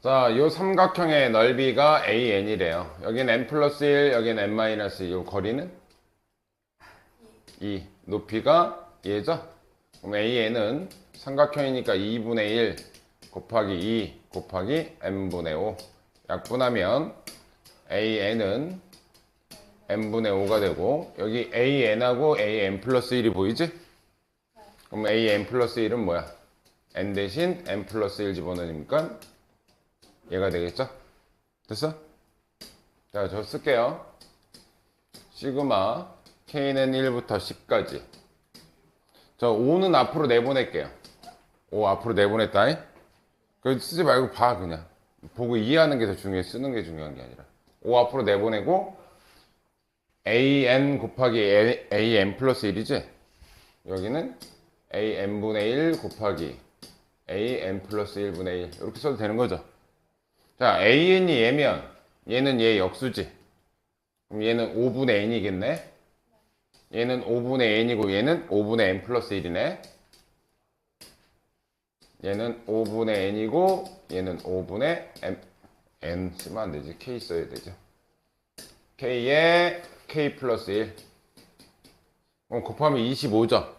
자, 요 삼각형의 넓이가 AN이래요. 여긴 N 플러스 1, 여긴 N 마이너스 2. 요 거리는 2. 높이가 얘죠? 그럼 AN은 삼각형이니까 2분의 1 곱하기 2 곱하기 N분의 5. 약분하면 AN은 N분의 5가 되고, 여기 AN하고 AN 플러스 1이 보이지? 그럼 AN 플러스 1은 뭐야? N 대신 N 플러스 1 집어넣으니까 얘가 되겠죠? 됐어? 자, 저 쓸게요. 시그마 K는 1부터 10까지. 저 5는 앞으로 내보낼게요. 5 앞으로 내보냈다. 그 쓰지 말고 봐, 그냥. 보고 이해하는 게 더 중요해. 쓰는 게 중요한 게 아니라. 5 앞으로 내보내고 AN 곱하기 AN 플러스 1이지? 여기는 AN분의 1 곱하기 AN 플러스 1분의 1. 이렇게 써도 되는 거죠? 자, AN이 얘면 얘는 얘 역수지. 그럼 얘는 5분의 N이겠네? 얘는 5분의 N이고 얘는 5분의 N 플러스 1이네. 얘는 5분의 N이고 얘는 5분의 N 쓰면 안 되지. K 써야 되죠. K에 K 플러스 1. 그럼 곱하면 25죠?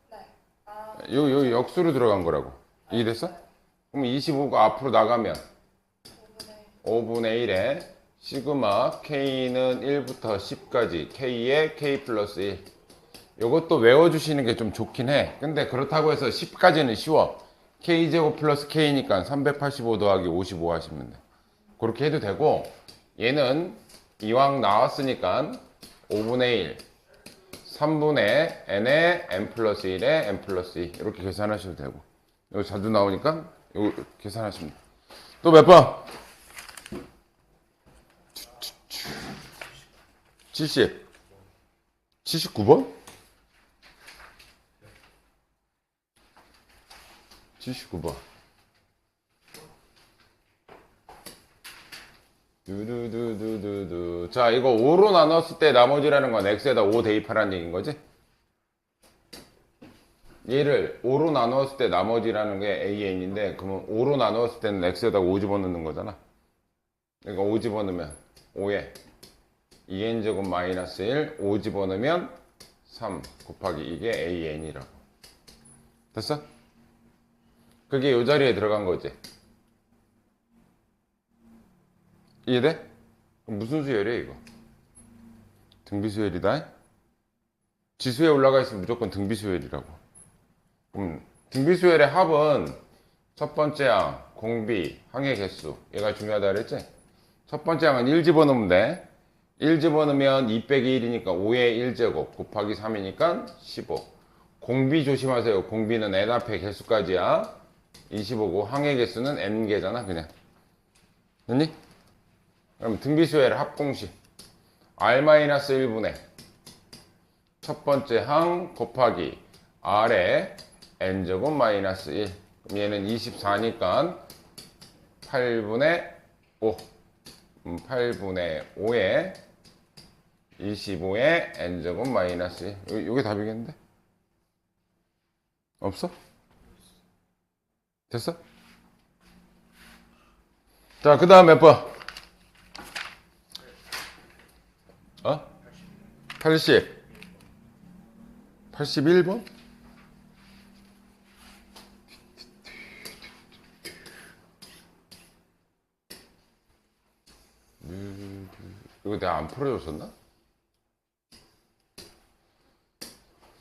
네. 요 역수로 들어간 거라고. 이해됐어? 그럼 25가 앞으로 나가면 5분의 1에 시그마 K는 1부터 10까지 K에 K 플러스 1. 요것도 외워주시는 게 좀 좋긴 해. 근데 그렇다고 해서 10까지는 쉬워. K제곱 플러스 K니까 385 더하기 55 하시면 돼. 그렇게 해도 되고, 얘는 이왕 나왔으니까 5분의 1, 3분의 N에 N 플러스 1에 N 플러스 2. 이렇게 계산하셔도 되고. 이거 자주 나오니까 이거 계산하시면 돼. 또 몇 번? 70. 79번? 79번. 두두두두두두. 자, 이거 5로 나눴을 때 나머지라는 건 x에다 5 대입하라는 얘기인 거지? 얘를 5로 나누었을 때 나머지라는 게 AN인데, 그러면 5로 나누었을 때는 x에다 5 집어넣는 거잖아. 그러니까 5 집어넣으면 5에 2n제곱 마이너스 1, 5 집어넣으면 3 곱하기 이게 AN이라고. 됐어? 그게 이 자리에 들어간 거지. 이해돼? 그럼 무슨 수열이야 이거? 등비수열이다. 지수에 올라가 있으면 무조건 등비수열이라고. 그럼 등비수열의 합은 첫 번째 항, 공비, 항의 개수. 얘가 중요하다 그랬지? 첫 번째 항은 1 집어넣으면 돼. 1 집어넣으면 2 빼기 1이니까 5의 1제곱 곱하기 3이니까 15. 공비 조심하세요. 공비는 n 앞에 개수까지야. 25고 항의 개수는 n개잖아 그냥. 됐니? 그럼 등비수열 합공식 r-1분의 첫 번째 항 곱하기 r의 n제곱 마이너스 1. 그럼 얘는 24니까 8분의 5. 8분의 5에 25의 n제곱 마이너스 1. 요게 답이겠는데? 없어? 됐어? 자, 그 다음 몇 번? 80. 81번? 이거 내가 안 풀어줬었나?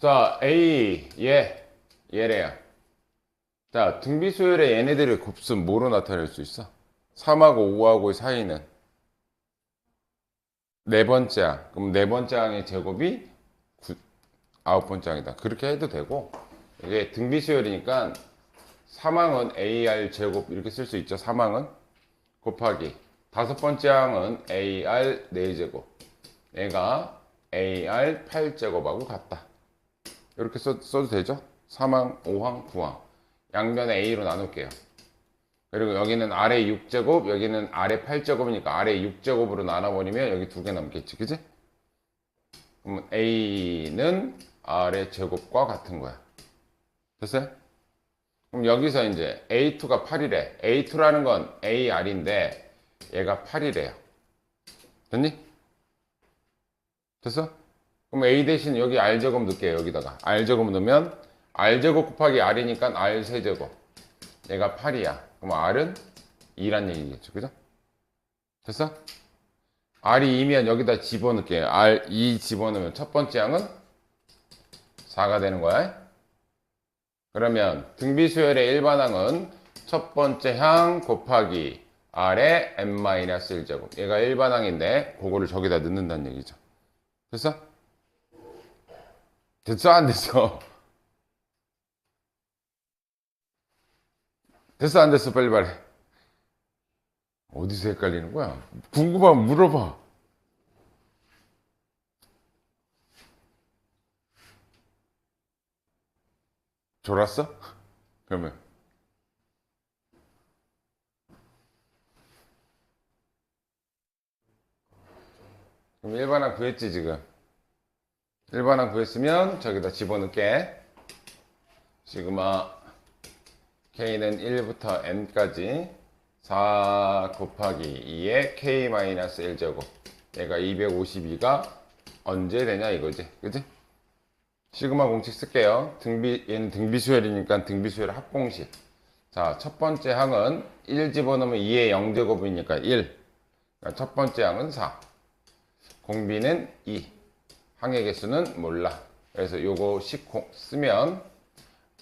자, A, 얘래야. 자, 등비수열의 얘네들의 곱수는 뭐로 나타낼 수 있어? 3하고 5하고의 사이는 네 번째 항. 그럼 네 번째 항의 제곱이 아홉 번째 항이다. 그렇게 해도 되고, 이게 등비수열이니까 3항은 AR 제곱 이렇게 쓸 수 있죠. 3항은 곱하기 다섯 번째 항은 AR 4제곱. 얘가 AR 8제곱하고 같다. 이렇게 써도 되죠? 3항, 5항, 9항. 양변에 A로 나눌게요. 그리고 여기는 아래 6제곱, 여기는 아래 8제곱이니까 아래 6제곱으로 나눠버리면 여기 두 개 남겠지, 그지? 그러면 A는 아래 제곱과 같은 거야. 됐어요? 그럼 여기서 이제 A2가 8이래. A2라는 건 AR인데 얘가 8이래요. 됐니? 됐어? 그럼 A 대신 여기 R제곱 넣을게요. 여기다가 R제곱 넣으면 R제곱 곱하기 R이니까 R 세제곱. 얘가 8이야. 그럼 R은 2란 얘기겠죠. 그죠? 됐어? R이 2면 여기다 집어넣을게요. R2 집어넣으면 첫 번째 항은 4가 되는 거야. 그러면 등비수열의 일반항은 첫 번째 항 곱하기 R의 n-1제곱. 얘가 일반항인데 그거를 저기다 넣는다는 얘기죠. 됐어? 됐어? 안 됐어? 됐어? 안 됐어? 빨리 말해. 어디서 헷갈리는 거야? 궁금하면 물어봐. 졸았어? 그러면 그럼 일반항 구했지 지금? 일반항 구했으면 저기다 집어넣게. 시그마 K는 1부터 N까지 4 곱하기 2의 K-1제곱. 얘가 252가 언제 되냐 이거지. 그지? 시그마 공식 쓸게요. 얘는 등비수열이니까 등비수열 합공식. 자, 첫 번째 항은 1 집어넣으면 2의 0제곱이니까 1. 그러니까 첫 번째 항은 4. 공비는 2. 항의 개수는 몰라. 그래서 요거 식 쓰면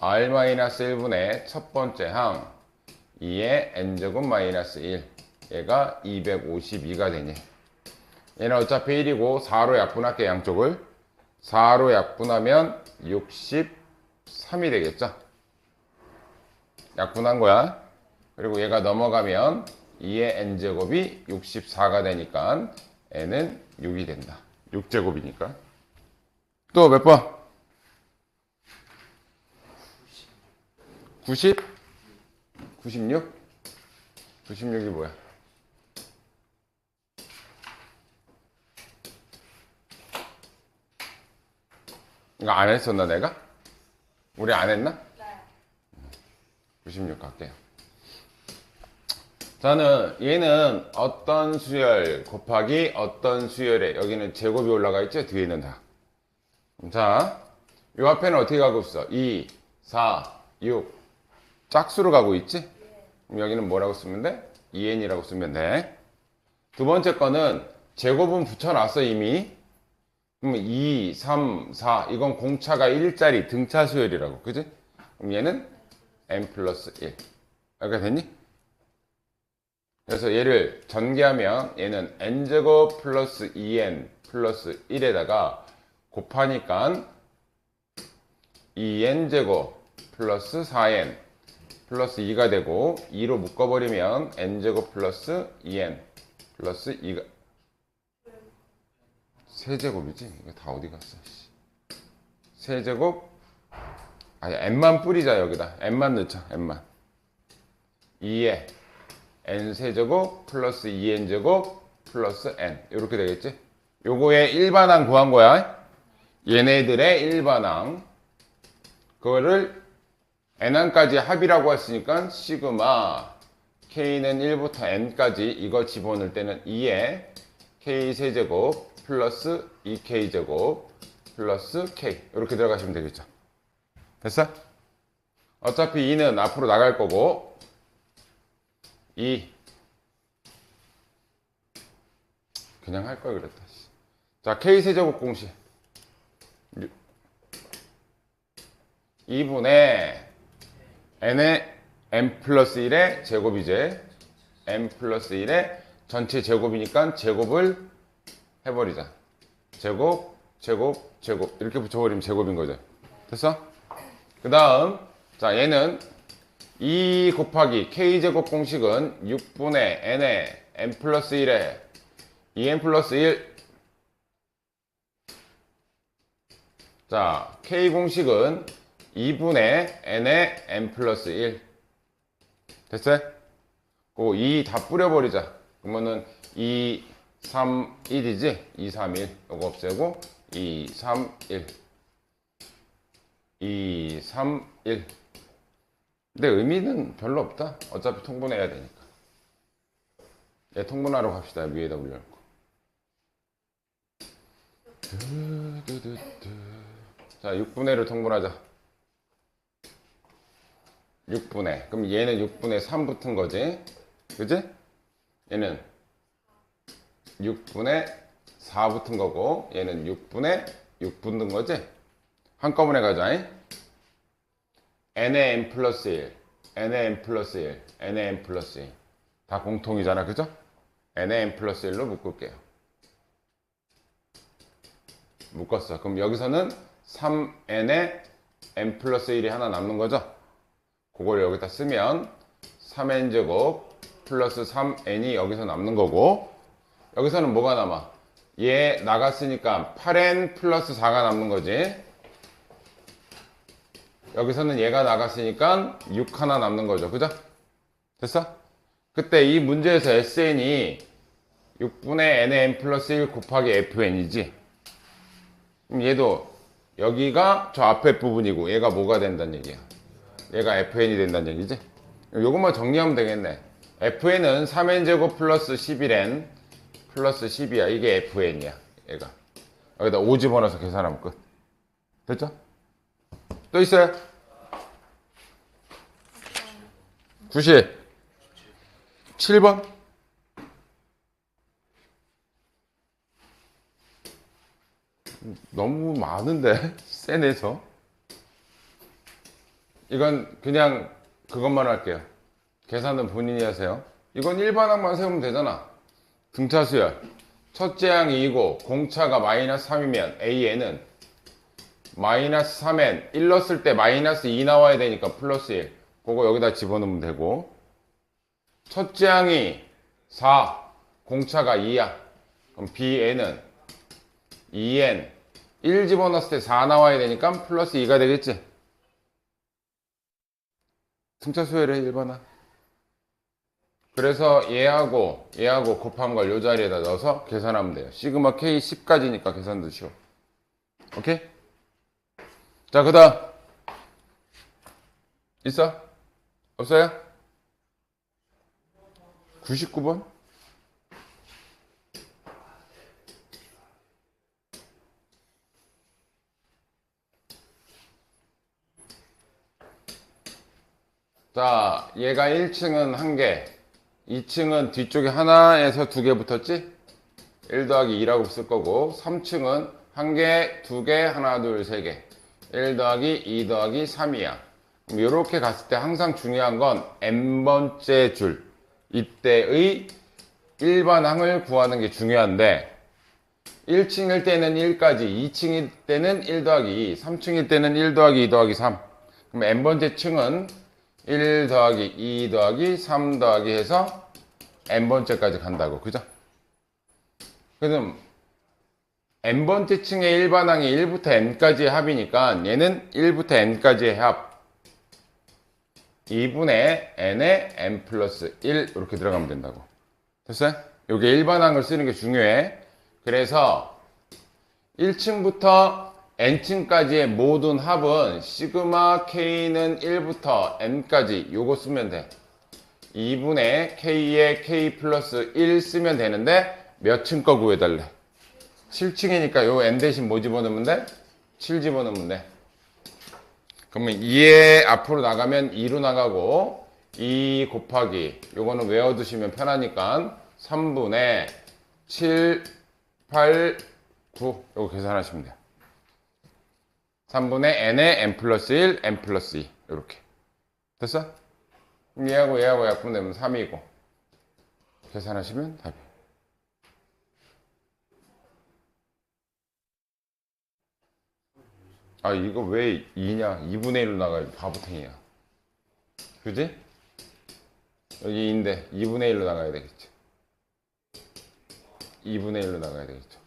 R-1분의 첫 번째 항 2의 n제곱 마이너스 1. 얘가 252가 되니. 얘는 어차피 1이고 4로 약분할게 양쪽을. 4로 약분하면 63이 되겠죠. 약분한 거야. 그리고 얘가 넘어가면 2의 n제곱이 64가 되니까 n은 6이 된다. 6제곱이니까. 또 몇 번? 90? 96? 96이 뭐야? 이거 안 했었나 내가? 우리 안 했나? 네. 96 갈게요. 저는 얘는 어떤 수열 곱하기 어떤 수열에 여기는 제곱이 올라가 있죠? 뒤에는 다. 자, 요 앞에는 어떻게 가고 있어? 2, 4, 6 짝수로 가고 있지? 그럼 여기는 뭐라고 쓰면 돼? 2n이라고 쓰면 돼. 두 번째 거는 제곱은 붙여놨어 이미. 그럼 2, 3, 4 이건 공차가 1짜리 등차 수열이라고. 그지? 그럼 얘는 n 플러스 1 이렇게 됐니? 그래서 얘를 전개하면 얘는 n제곱 플러스 2n 플러스 1에다가 곱하니까 2n제곱 플러스 4n 플러스 2가 되고 2로 묶어버리면 n제곱 플러스 2n 플러스 2가 세제곱이지? 이거 다 어디 갔어? 세제곱 아니 n만 뿌리자 여기다 n만 넣자 n만 2에 n세제곱 플러스 2n제곱 플러스 n 이렇게 되겠지? 요거의 일반항 구한 거야. 얘네들의 일반항 그거를 n항까지 합이라고 했으니까 시그마 k는 1부터 n까지 이거 집어넣을 때는 2에 k세제곱 플러스 2k제곱 플러스 k 이렇게 들어가시면 되겠죠. 됐어? 어차피 2는 앞으로 나갈 거고 2 그냥 할 걸 그랬다. 자, k세제곱 공식 2분의 n의 n 플러스 1의 제곱이제 n 플러스 1의 전체 제곱이니까 제곱을 해버리자. 제곱, 제곱, 제곱 이렇게 붙여버리면 제곱인 거죠. 됐어? 그 다음 자 얘는 2 곱하기 k제곱 공식은 6분의 n의 n 플러스 1의 2n 플러스 1 자 k 공식은 2분의 n의 n 플러스 1 됐어요? 그 2 다 뿌려버리자. 그러면은 2, 3, 1이지? 2, 3, 1 이거 없애고 2, 3, 1 2, 3, 1 근데 의미는 별로 없다. 어차피 통분해야 되니까. 얘 통분하러 갑시다. 위에다 올려놓고. 자, 6분의 1을 통분하자. 6분의. 그럼 얘는 6분의 3 붙은 거지. 그지? 얘는 6분의 4 붙은 거고, 얘는 6분의 6 붙는 거지? 한꺼번에 가자. n의 n 플러스 1, n의 n 플러스 1, n의 n 플러스 1. 다 공통이잖아. 그죠? n의 n 플러스 1로 묶을게요. 묶었어. 그럼 여기서는 3n의 n 플러스 1이 하나 남는 거죠? 그걸 여기다 쓰면 3n제곱 플러스 3n이 여기서 남는 거고, 여기서는 뭐가 남아? 얘 나갔으니까 8n 플러스 4가 남는 거지. 여기서는 얘가 나갔으니까 6 하나 남는 거죠. 그죠? 됐어? 그때 이 문제에서 SN이 6분의 n의 n 플러스 1 곱하기 fn이지. 그럼 얘도 여기가 저 앞에 부분이고 얘가 뭐가 된다는 얘기야? 얘가 fn이 된다는 얘기지? 요것만 정리하면 되겠네. fn은 3n제곱 플러스 11n 플러스 10이야. 이게 fn이야. 얘가. 여기다 5 집어넣어서 계산하면 끝. 됐죠? 또 있어요? 97번. 너무 많은데? 센에서. 이건 그냥 그것만 할게요. 계산은 본인이 하세요. 이건 일반항만 세우면 되잖아. 등차 수열. 첫째 항이 2고 공차가 마이너스 3이면 AN은 마이너스 3n 1 넣었을 때 마이너스 2 나와야 되니까 플러스 1. 그거 여기다 집어넣으면 되고, 첫째 항이 4 공차가 2야. 그럼 BN은 2n 1 집어넣었을 때 4 나와야 되니까 플러스 2가 되겠지. 등차 수열의 일반항. 그래서 얘하고 곱한 걸 이 자리에다 넣어서 계산하면 돼요. 시그마 K 10까지니까 계산도 쉬워. 오케이? 자, 그 다음. 있어? 없어요? 99번? 자, 얘가 1층은 1개, 2층은 뒤쪽에 하나에서 2개 붙었지? 1 더하기 2라고 쓸 거고, 3층은 1개, 2개, 하나, 둘, 3개. 1 더하기 2 더하기 3이야. 이렇게 갔을 때 항상 중요한 건 n번째 줄. 이때의 일반항을 구하는 게 중요한데, 1층일 때는 1까지, 2층일 때는 1 더하기 2, 3층일 때는 1 더하기 2 더하기 3. 그럼 n번째 층은 1 더하기 2 더하기 3 더하기 해서 n번째까지 간다고. 그죠? 그럼 n번째 층의 일반항이 1부터 n까지의 합이니까 얘는 1부터 n까지의 합 2분의 n의 n 플러스 1 이렇게 들어가면 된다고. 됐어요? 요게 일반항을 쓰는 게 중요해. 그래서 1층부터 n층까지의 모든 합은 시그마 k는 1부터 n까지 요거 쓰면 돼. 2분의 k의 k 플러스 1 쓰면 되는데 몇 층 거 구해달래? 7층이니까 요 n 대신 뭐 집어넣으면 돼? 7 집어넣으면 돼. 그러면 2에 앞으로 나가면 2로 나가고 2 곱하기 요거는 외워두시면 편하니까 3분의 7, 8, 9 요거 계산하시면 돼요. 3분의 n의 n 플러스 1, n 플러스 2 요렇게 됐어? 그럼 얘하고 약분되면 3이고 계산하시면 답이. 아, 이거 왜 2냐? 2분의 1로 나가요. 바보탱이야. 그지? 여기 2인데 2분의 1로 나가야 되겠죠. 2분의 1로 나가야 되겠죠.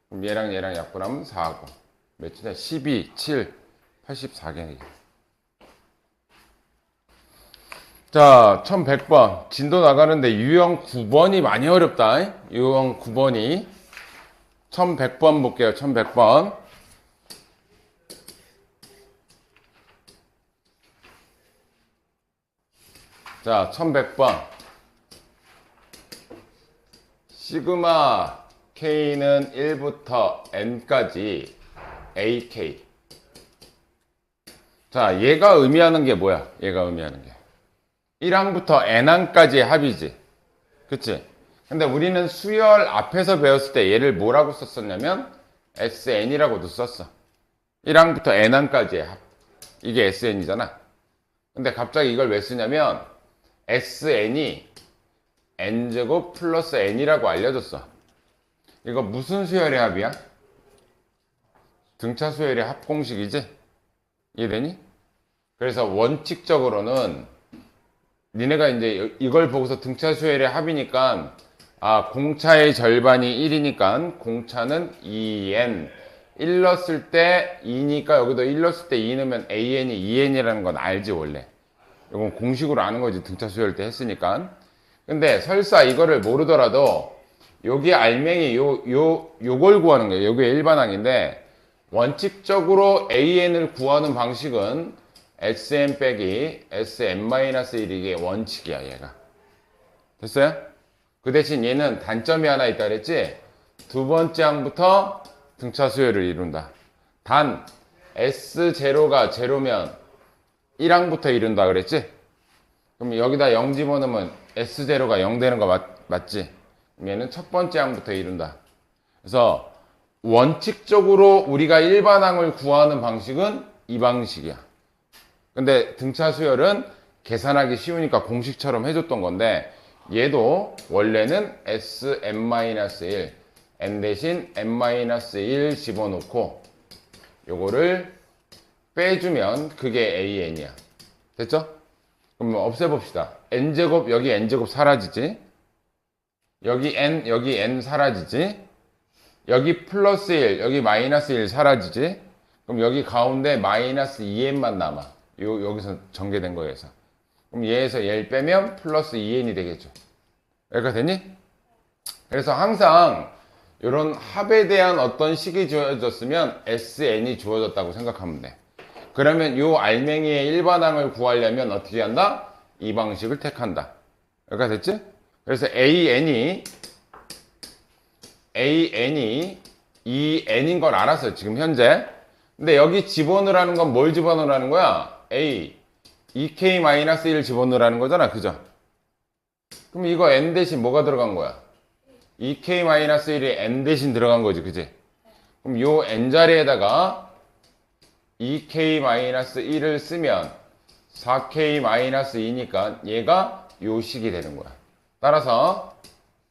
그럼 얘랑 약분하면 4하고. 몇이냐? 12, 7, 84개. 자, 1100번. 진도 나가는데 유형 9번이 많이 어렵다. 유형 9번이. 1100번 볼게요. 1100번. 자, 1100번. 시그마 K는 1부터 N까지 AK. 자, 얘가 의미하는 게 뭐야? 얘가 의미하는 게 1항부터 N항까지의 합이지. 그치? 근데 우리는 수열 앞에서 배웠을 때 얘를 뭐라고 썼었냐면 SN이라고도 썼어. 1항부터 N항까지의 합. 이게 SN이잖아. 근데 갑자기 이걸 왜 쓰냐면 SN이 N제곱 플러스 N이라고 알려줬어. 이거 무슨 수열의 합이야? 등차 수열의 합 공식이지? 이해되니? 그래서 원칙적으로는 니네가 이제 이걸 보고서 등차 수열의 합이니까 공차의 절반이 1이니까 공차는 2n 1 넣었을 때 2니까 여기도 1 넣었을 때 2 넣으면 an이 2n이라는 건 알지 원래. 이건 공식으로 아는 거지 등차 수열 때 했으니까. 근데 설사 이거를 모르더라도 여기 알맹이 요걸 구하는 거예요. 요게 일반항인데 원칙적으로 an을 구하는 방식은 sn 빼기 sn-1 이게 원칙이야 얘가. 됐어요? 그 대신 얘는 단점이 하나 있다 그랬지? 두 번째 항부터 등차 수열을 이룬다. 단 S0가 제로면 1항부터 이룬다 그랬지? 그럼 여기다 0 집어넣으면 S0가 0 되는 거 맞지? 그럼 얘는 첫 번째 항부터 이룬다. 그래서 원칙적으로 우리가 일반항을 구하는 방식은 이 방식이야. 근데 등차 수열은 계산하기 쉬우니까 공식처럼 해줬던 건데 얘도 원래는 Sn-1 n 대신 n-1 집어넣고 요거를 빼주면 그게 an이야. 됐죠? 그럼 없애봅시다. n제곱 여기 n제곱 사라지지. 여기 n 사라지지. 여기 플러스 1 여기 마이너스 1 사라지지. 그럼 여기 가운데 마이너스 2n만 남아. 여기서 전개된 거에서. 그럼 얘에서 얘를 빼면 플러스 2n이 되겠죠. 여기가 되니? 그래서 항상 이런 합에 대한 어떤 식이 주어졌으면 SN이 주어졌다고 생각하면 돼. 그러면 이 알맹이의 일반항을 구하려면 어떻게 한다? 이 방식을 택한다. 여기가 됐지? 그래서 AN이 2N인 걸 알았어요. 지금 현재. 근데 여기 집어넣으라는 건 뭘 집어넣으라는 거야? A 2K-1 집어넣으라는 거잖아. 그죠? 그럼 이거 N 대신 뭐가 들어간 거야? 2K-1이 N 대신 들어간 거지. 그지? 그럼 요 N 자리에다가 2K-1을 쓰면 4K-2니까 얘가 요 식이 되는 거야. 따라서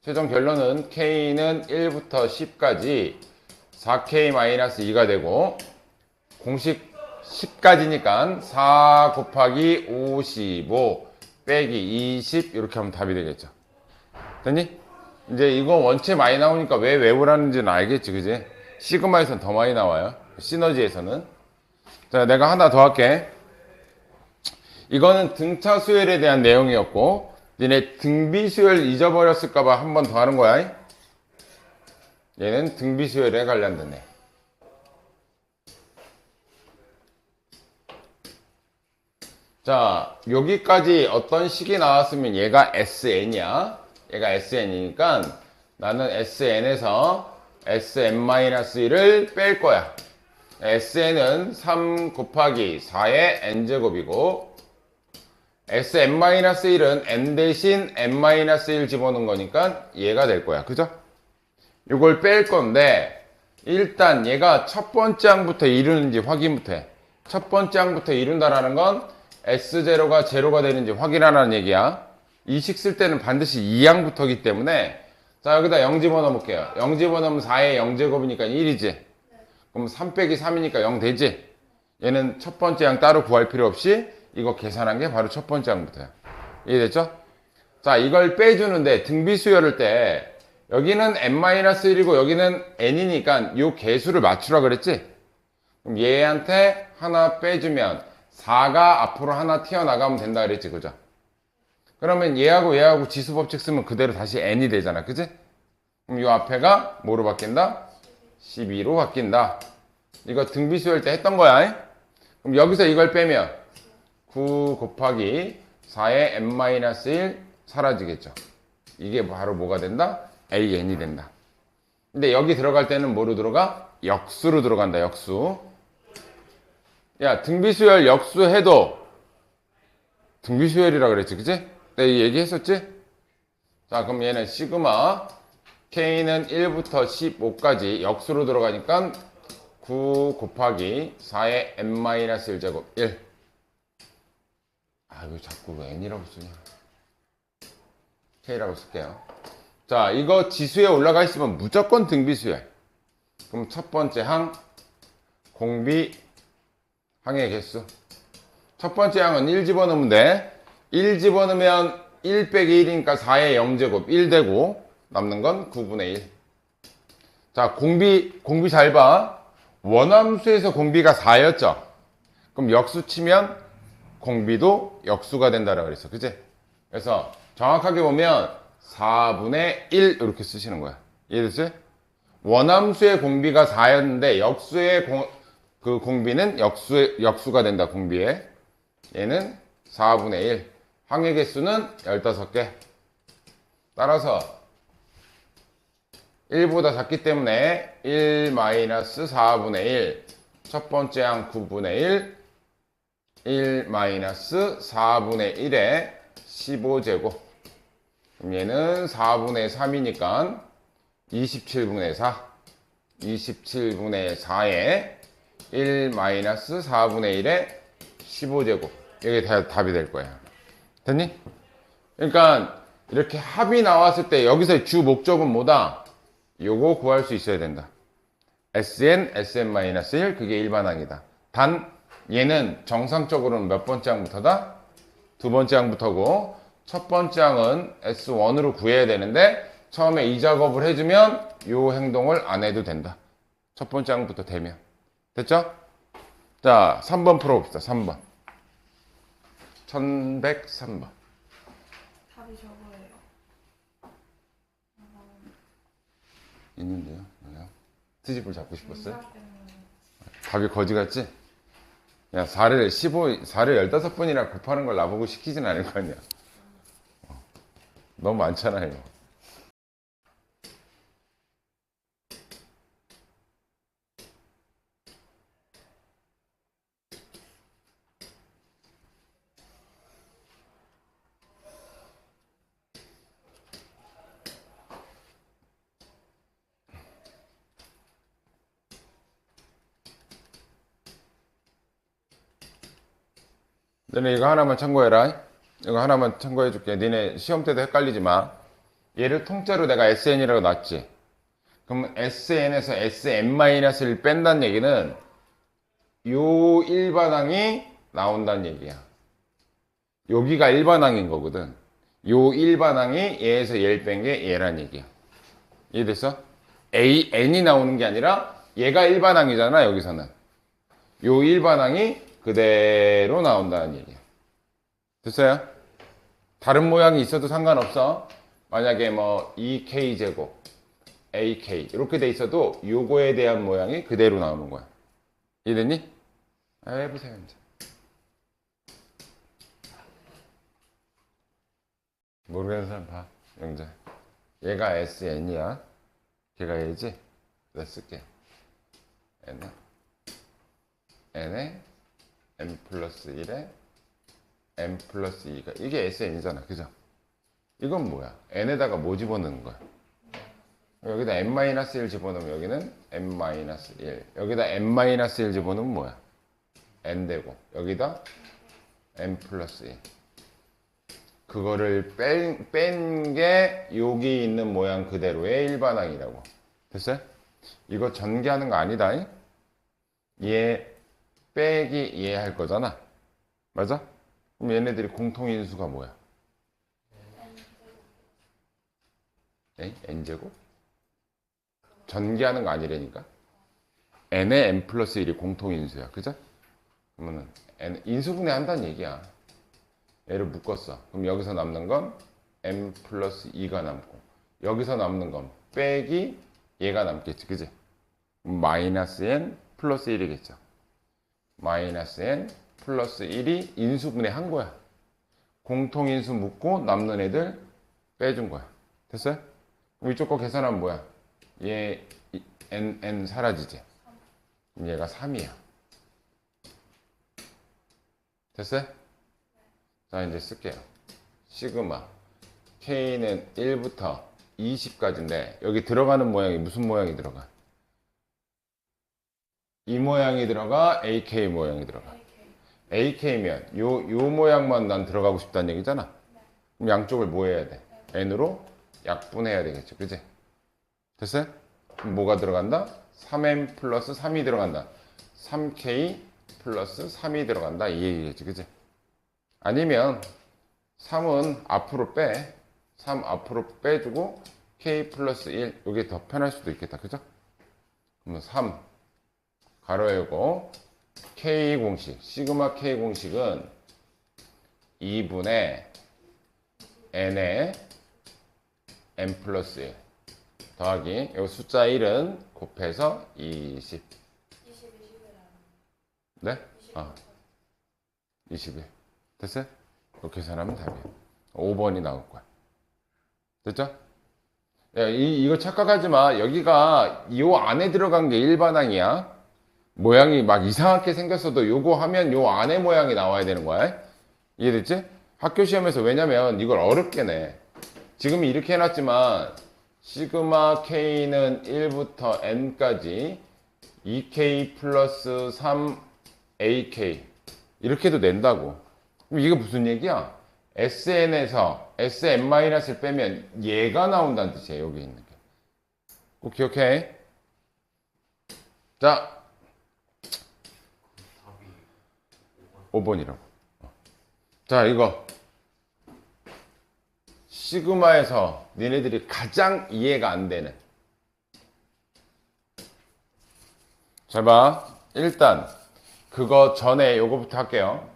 최종 결론은 K는 1부터 10까지 4K-2가 되고 공식 10까지니까 4 곱하기 55 빼기 20 이렇게 하면 답이 되겠죠. 됐니? 이제 이거 원체 많이 나오니까 왜 외우라는지는 알겠지, 그지? 시그마에서는 더 많이 나와요. 시너지에서는. 자, 내가 하나 더 할게. 이거는 등차 수열에 대한 내용이었고, 니네 등비 수열 잊어버렸을까봐 한 번 더 하는 거야. 얘는 등비 수열에 관련된 애. 자, 여기까지 어떤 식이 나왔으면 얘가 SN이야. 얘가 SN이니까 나는 SN에서 Sn-1을 뺄 거야. SN은 3 곱하기 4의 n제곱이고 Sn-1은 n 대신 n-1 집어넣은 거니까 얘가 될 거야. 그죠? 이걸 뺄 건데 일단 얘가 첫 번째 항부터 이루는지 확인부터 해. 첫 번째 항부터 이룬다라는 건 S0가 제로가 되는지 확인하라는 얘기야. 이 식 쓸 때는 반드시 2항부터기 때문에 자 여기다 0 집어넣어 볼게요. 0 집어넣으면 4의 0제곱이니까 1이지. 그럼 3 빼기 3이니까 0 되지. 얘는 첫 번째 항 따로 구할 필요 없이 이거 계산한 게 바로 첫 번째 항부터야. 이해됐죠? 자 이걸 빼주는데 등비 수열을 때 여기는 n-1이고 여기는 n이니까 요 개수를 맞추라 그랬지? 그럼 얘한테 하나 빼주면 4가 앞으로 하나 튀어나가면 된다 그랬지, 그죠? 그러면 얘하고 지수법칙 쓰면 그대로 다시 n이 되잖아, 그지? 그럼 이 앞에가 뭐로 바뀐다? 12로 바뀐다. 이거 등비수열 때 했던 거야. 그럼 여기서 이걸 빼면 9 곱하기 4의 n-1 사라지겠죠. 이게 바로 뭐가 된다? an이 된다. 근데 여기 들어갈 때는 뭐로 들어가? 역수로 들어간다. 역수. 야, 등비수열 역수 해도 등비수열이라 그랬지, 그치? 내가 얘기했었지? 자, 그럼 얘는 시그마 K는 1부터 15까지 역수로 들어가니까 9 곱하기 4의 n-1제곱 1. 아, 이거 자꾸 왜 n이라고 쓰냐. K라고 쓸게요. 자, 이거 지수에 올라가 있으면 무조건 등비수열. 그럼 첫 번째 항, 공비, 항의 개수. 첫 번째 항은 1 집어넣으면 돼. 1 집어넣으면 1 빼기 1이니까 4의 0제곱 1 되고 남는 건 9분의 1. 자, 공비 잘 봐. 원함수에서 공비가 4였죠. 그럼 역수 치면 공비도 역수가 된다라고 그랬어. 그치? 그래서 정확하게 보면 4분의 1 이렇게 쓰시는 거야. 이해됐어요? 원함수의 공비가 4였는데 역수의 그 공비는 역수가 된다. 공비에. 얘는 4분의 1. 항의 개수는 15개. 따라서 1보다 작기 때문에 1-4분의 1. 첫 번째 항 9분의 1. 1-4분의 1에 15제곱. 그럼 얘는 4분의 3이니까 27분의 4. 27분의 4에 1-4분의 1에 15제곱. 이게 다 답이 될 거야. 됐니? 그러니까 이렇게 합이 나왔을 때 여기서 주 목적은 뭐다? 요거 구할 수 있어야 된다. Sn, Sn-1 그게 일반항이다. 단 얘는 정상적으로는 몇 번째 항부터다? 두 번째 항부터고 첫 번째 항은 S1으로 구해야 되는데 처음에 이 작업을 해주면 요 행동을 안 해도 된다. 첫 번째 항부터 되면. 됐죠? 자, 3번 풀어봅시다. 3번. 1103번. 답이 저거예요. 있는데요? 뭐야? 트집을 잡고 싶었어요? 인사 때문에. 답이 거지 같지? 야, 4를 15번이나 곱하는 걸 나보고 시키진 않을 거 아니야. 너무 많잖아요. 너네 이거 하나만 참고해라. 이거 하나만 참고해줄게. 니네 시험 때도 헷갈리지 마. 얘를 통째로 내가 SN이라고 놨지. 그럼 SN에서 SN-1을 뺀다는 얘기는 요 일반항이 나온다는 얘기야. 여기가 일반항인 거거든. 요 일반항이 얘에서 얘를 뺀 게 얘란 얘기야. 이해됐어? N이 나오는 게 아니라 얘가 일반항이잖아, 여기서는. 요 일반항이 그대로 나온다는 얘기야. 됐어요? 다른 모양이 있어도 상관없어. 만약에 뭐 2k제곱, AK 이렇게 돼 있어도 요거에 대한 모양이 그대로 나오는 거야. 이해됐니? 해보세요 이제. 모르겠는 사람 봐. 영자. 얘가 SN이야. 걔가 얘지? 내가 쓸게. N에 n 플러스 1에 n 플러스 2가 이게 SN이잖아. 그죠? 이건 뭐야? n에다가 뭐 집어넣는 거야? 여기다 n-1 집어넣으면 여기는 n-1. 여기다 n-1 집어넣으면 뭐야? n 되고 여기다 n 플러스 1. 그거를 뺀 게 여기 있는 모양 그대로의 일반항이라고. 됐어요? 이거 전개하는 거 아니다. 얘 빼기 얘 할 거잖아. 맞아? 그럼 얘네들이 공통인수가 뭐야? n제곱? 전개하는 거 아니라니까? n에 n 플러스 1이 공통인수야. 그죠? 그러면은 n 인수분해 한다는 얘기야. 얘를 묶었어. 그럼 여기서 남는 건 n 플러스 2가 남고 여기서 남는 건 빼기 얘가 남겠지. 그지? 마이너스 n 플러스 1이겠죠. 마이너스 n 플러스 1이 인수분해 한 거야. 공통인수 묻고 남는 애들 빼준 거야. 됐어요? 그럼 이쪽 거 계산하면 뭐야? 얘 n 사라지지? 그럼 얘가 3이야. 됐어요? 자, 이제 쓸게요. 시그마 K는 1부터 20까지인데 여기 들어가는 모양이 무슨 모양이 들어가? 이 모양이 들어가? AK 모양이 들어가? AK면 요 모양만 난 들어가고 싶다는 얘기잖아. 그럼 양쪽을 뭐 해야 돼? N으로 약분해야 되겠죠. 그치? 됐어요? 그럼 뭐가 들어간다? 3M 플러스 3이 들어간다. 3K 플러스 3이 들어간다. 이 얘기겠지. 그치? 아니면 3은 앞으로 빼. 3 앞으로 빼주고 K 플러스 1. 이게 더 편할 수도 있겠다. 그죠? 그러면 3 가로 열고 K 공식, 시그마 K 공식은 2분의 N의 N 플러스 1 더하기 이 숫자 1은 곱해서 20. 네? 21. 됐어요? 이렇게 계산하면 답이에요. 5번이 나올 거야. 됐죠? 야, 이거 착각하지 마. 여기가 이 안에 들어간 게 일반항이야. 모양이 막 이상하게 생겼어도 요거 하면 요 안에 모양이 나와야 되는 거야. 이해됐지? 학교 시험에서 왜냐면 이걸 어렵게 내. 지금 이렇게 해놨지만 시그마 K는 1부터 N까지 2K 플러스 3AK 이렇게 해도 낸다고. 그럼 이게 무슨 얘기야? SN에서 SN-을 빼면 얘가 나온다는 뜻이에요. 여기 있는 게. 꼭 기억해. 자, 5번이라고. 자, 이거 시그마에서 니네들이 가장 이해가 안 되는. 잘 봐. 일단 그거 전에 요거부터 할게요.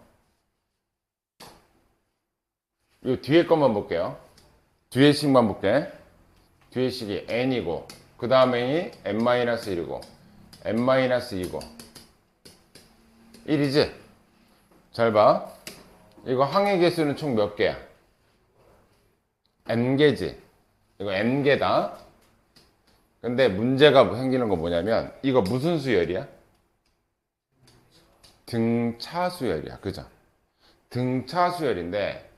요 뒤에 것만 볼게요. 뒤에 식만 볼게. 뒤에 식이 n이고 그 다음에 n-1이고 n-2고 1이지? 잘 봐. 이거 항의 개수는 총 몇 개야? n개지. 이거 n개다. 근데 문제가 생기는 거 뭐냐면 이거 무슨 수열이야? 등차 수열이야. 그죠? 등차 수열인데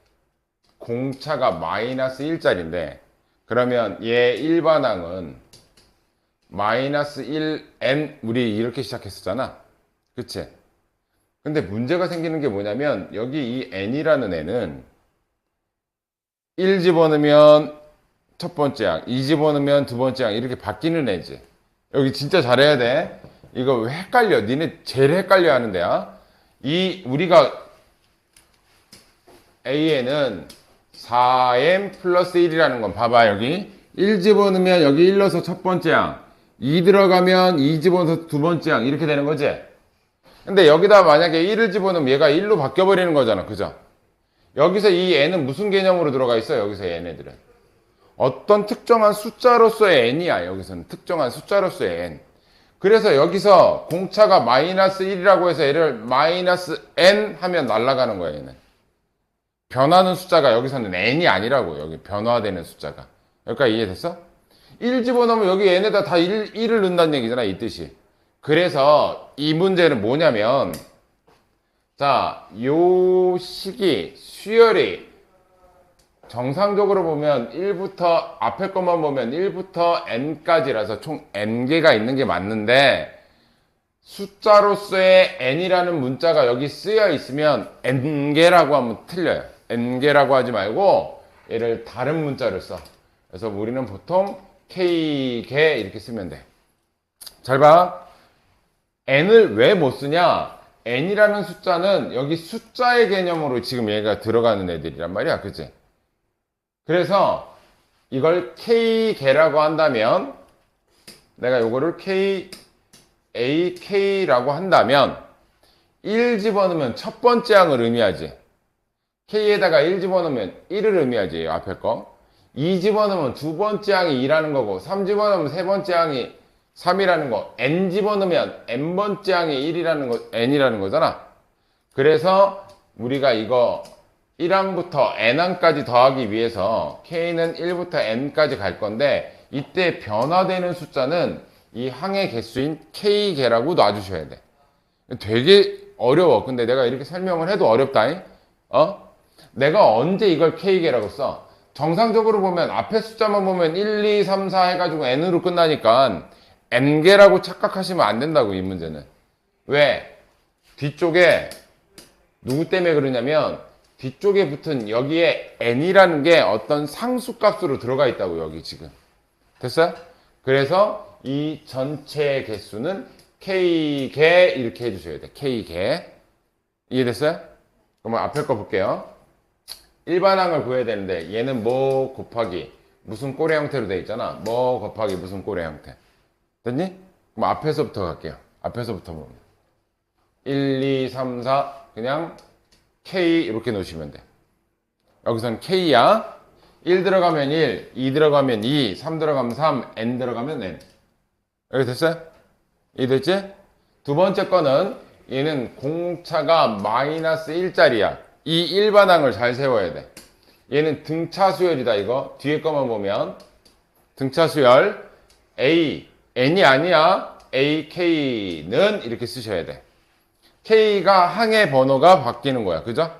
공차가 마이너스 1짜리인데 그러면 얘 일반항은 마이너스 1n 우리 이렇게 시작했었잖아. 그치? 근데 문제가 생기는 게 뭐냐면 여기 이 n이라는 애는 1 집어넣으면 첫 번째 항, 2 집어넣으면 두 번째 항 이렇게 바뀌는 애지. 여기 진짜 잘해야 돼. 이거 왜 헷갈려? 니네 제일 헷갈려 하는 데야. 이 우리가 AN은 4m 플러스 1이라는 건 봐봐. 여기 1 집어넣으면 여기 1 넣어서 첫 번째 항, 2 들어가면 2 집어넣어서 두 번째 항 이렇게 되는 거지. 근데 여기다 만약에 1을 집어넣으면 얘가 1로 바뀌어버리는 거잖아. 그죠? 여기서 이 n은 무슨 개념으로 들어가 있어? 여기서 얘네들은 어떤 특정한 숫자로서의 n이야. 여기서는 특정한 숫자로서의 n. 그래서 여기서 공차가 마이너스 1이라고 해서 얘를 마이너스 n 하면 날아가는 거야. 얘는 변하는 숫자가 여기서는 n이 아니라고. 여기 변화되는 숫자가. 여기까지 이해됐어? 1 집어넣으면 여기 n에다 다 1을 넣는다는 얘기잖아. 이 뜻이. 그래서 이 문제는 뭐냐면 자, 요 식이 수열이 정상적으로 보면 1부터 앞에 것만 보면 1부터 n까지라서 총 n개가 있는 게 맞는데 숫자로서의 n이라는 문자가 여기 쓰여 있으면 n개라고 하면 틀려요. n개라고 하지 말고 얘를 다른 문자를 써. 그래서 우리는 보통 k개 이렇게 쓰면 돼. 잘 봐. n을 왜 못 쓰냐? n이라는 숫자는 여기 숫자의 개념으로 지금 얘가 들어가는 애들이란 말이야. 그치? 그래서 이걸 k개라고 한다면 내가 요거를 ak라고 한다면 1 집어넣으면 첫 번째 항을 의미하지. k에다가 1 집어넣으면 1을 의미하지. 앞에 거. 2 집어넣으면 두 번째 항이 2라는 거고 3 집어넣으면 세 번째 항이 3이라는 거. n 집어넣으면 n번째 항이 1이라는 거, n이라는 거잖아. 그래서 우리가 이거 1항부터 n항까지 더하기 위해서 k는 1부터 n까지 갈 건데 이때 변화되는 숫자는 이 항의 개수인 k개라고 놔주셔야 돼. 되게 어려워. 근데 내가 이렇게 설명을 해도 어렵다잉? 내가 언제 이걸 k개라고 써? 정상적으로 보면 앞에 숫자만 보면 1, 2, 3, 4 해가지고 n으로 끝나니까 n개라고 착각하시면 안 된다고, 이 문제는. 왜? 뒤쪽에 누구 때문에 그러냐면 뒤쪽에 붙은 여기에 n이라는 게 어떤 상수값으로 들어가 있다고, 여기 지금. 됐어요? 그래서 이 전체 개수는 k개 이렇게 해주셔야 돼. k개. 이해됐어요? 그러면 앞에 거 볼게요. 일반항을 구해야 되는데 얘는 뭐 곱하기 무슨 꼬레 형태로 돼 있잖아. 뭐 곱하기 무슨 꼬레 형태. 됐니? 그럼 앞에서부터 갈게요. 앞에서부터 보면 1, 2, 3, 4 그냥 K 이렇게 놓으시면 돼. 여기선 K야. 1 들어가면 1, 2 들어가면 2, 3 들어가면 3, N 들어가면 N. 여기 됐어요? 이해됐지? 두 번째 거는 얘는 공차가 마이너스 1짜리야. 이 일반항을 잘 세워야 돼. 얘는 등차 수열이다, 이거. 뒤에 거만 보면 등차 수열 A, N이 아니야. A, K는 이렇게 쓰셔야 돼. K가 항의 번호가 바뀌는 거야. 그죠?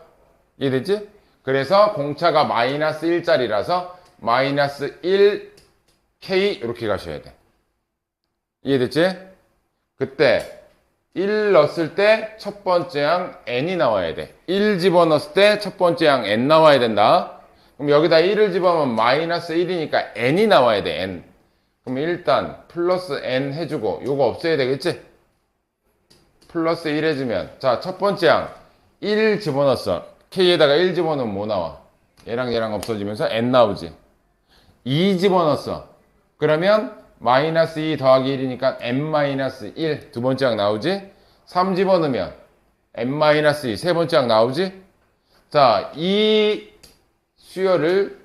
이해됐지? 그래서 공차가 마이너스 1짜리라서 마이너스 1K 이렇게 가셔야 돼. 이해됐지? 그때 1 넣었을 때 첫 번째 항 n이 나와야 돼. 1 집어넣었을 때 첫 번째 항 n 나와야 된다. 그럼 여기다 1을 집어넣으면 마이너스 1이니까 n이 나와야 돼, n. 그럼 일단 플러스 n 해주고 요거 없애야 되겠지? 플러스 1 해주면 자, 첫 번째 항 1 집어넣었어. k에다가 1 집어넣으면 뭐 나와? 얘랑 얘랑 없어지면서 n 나오지. 2 집어넣었어. 그러면 마이너스 2 더하기 1이니까 n-1 두 번째 항 나오지. 3 집어넣으면 n-2 세 번째 항 나오지. 자, 이 수열을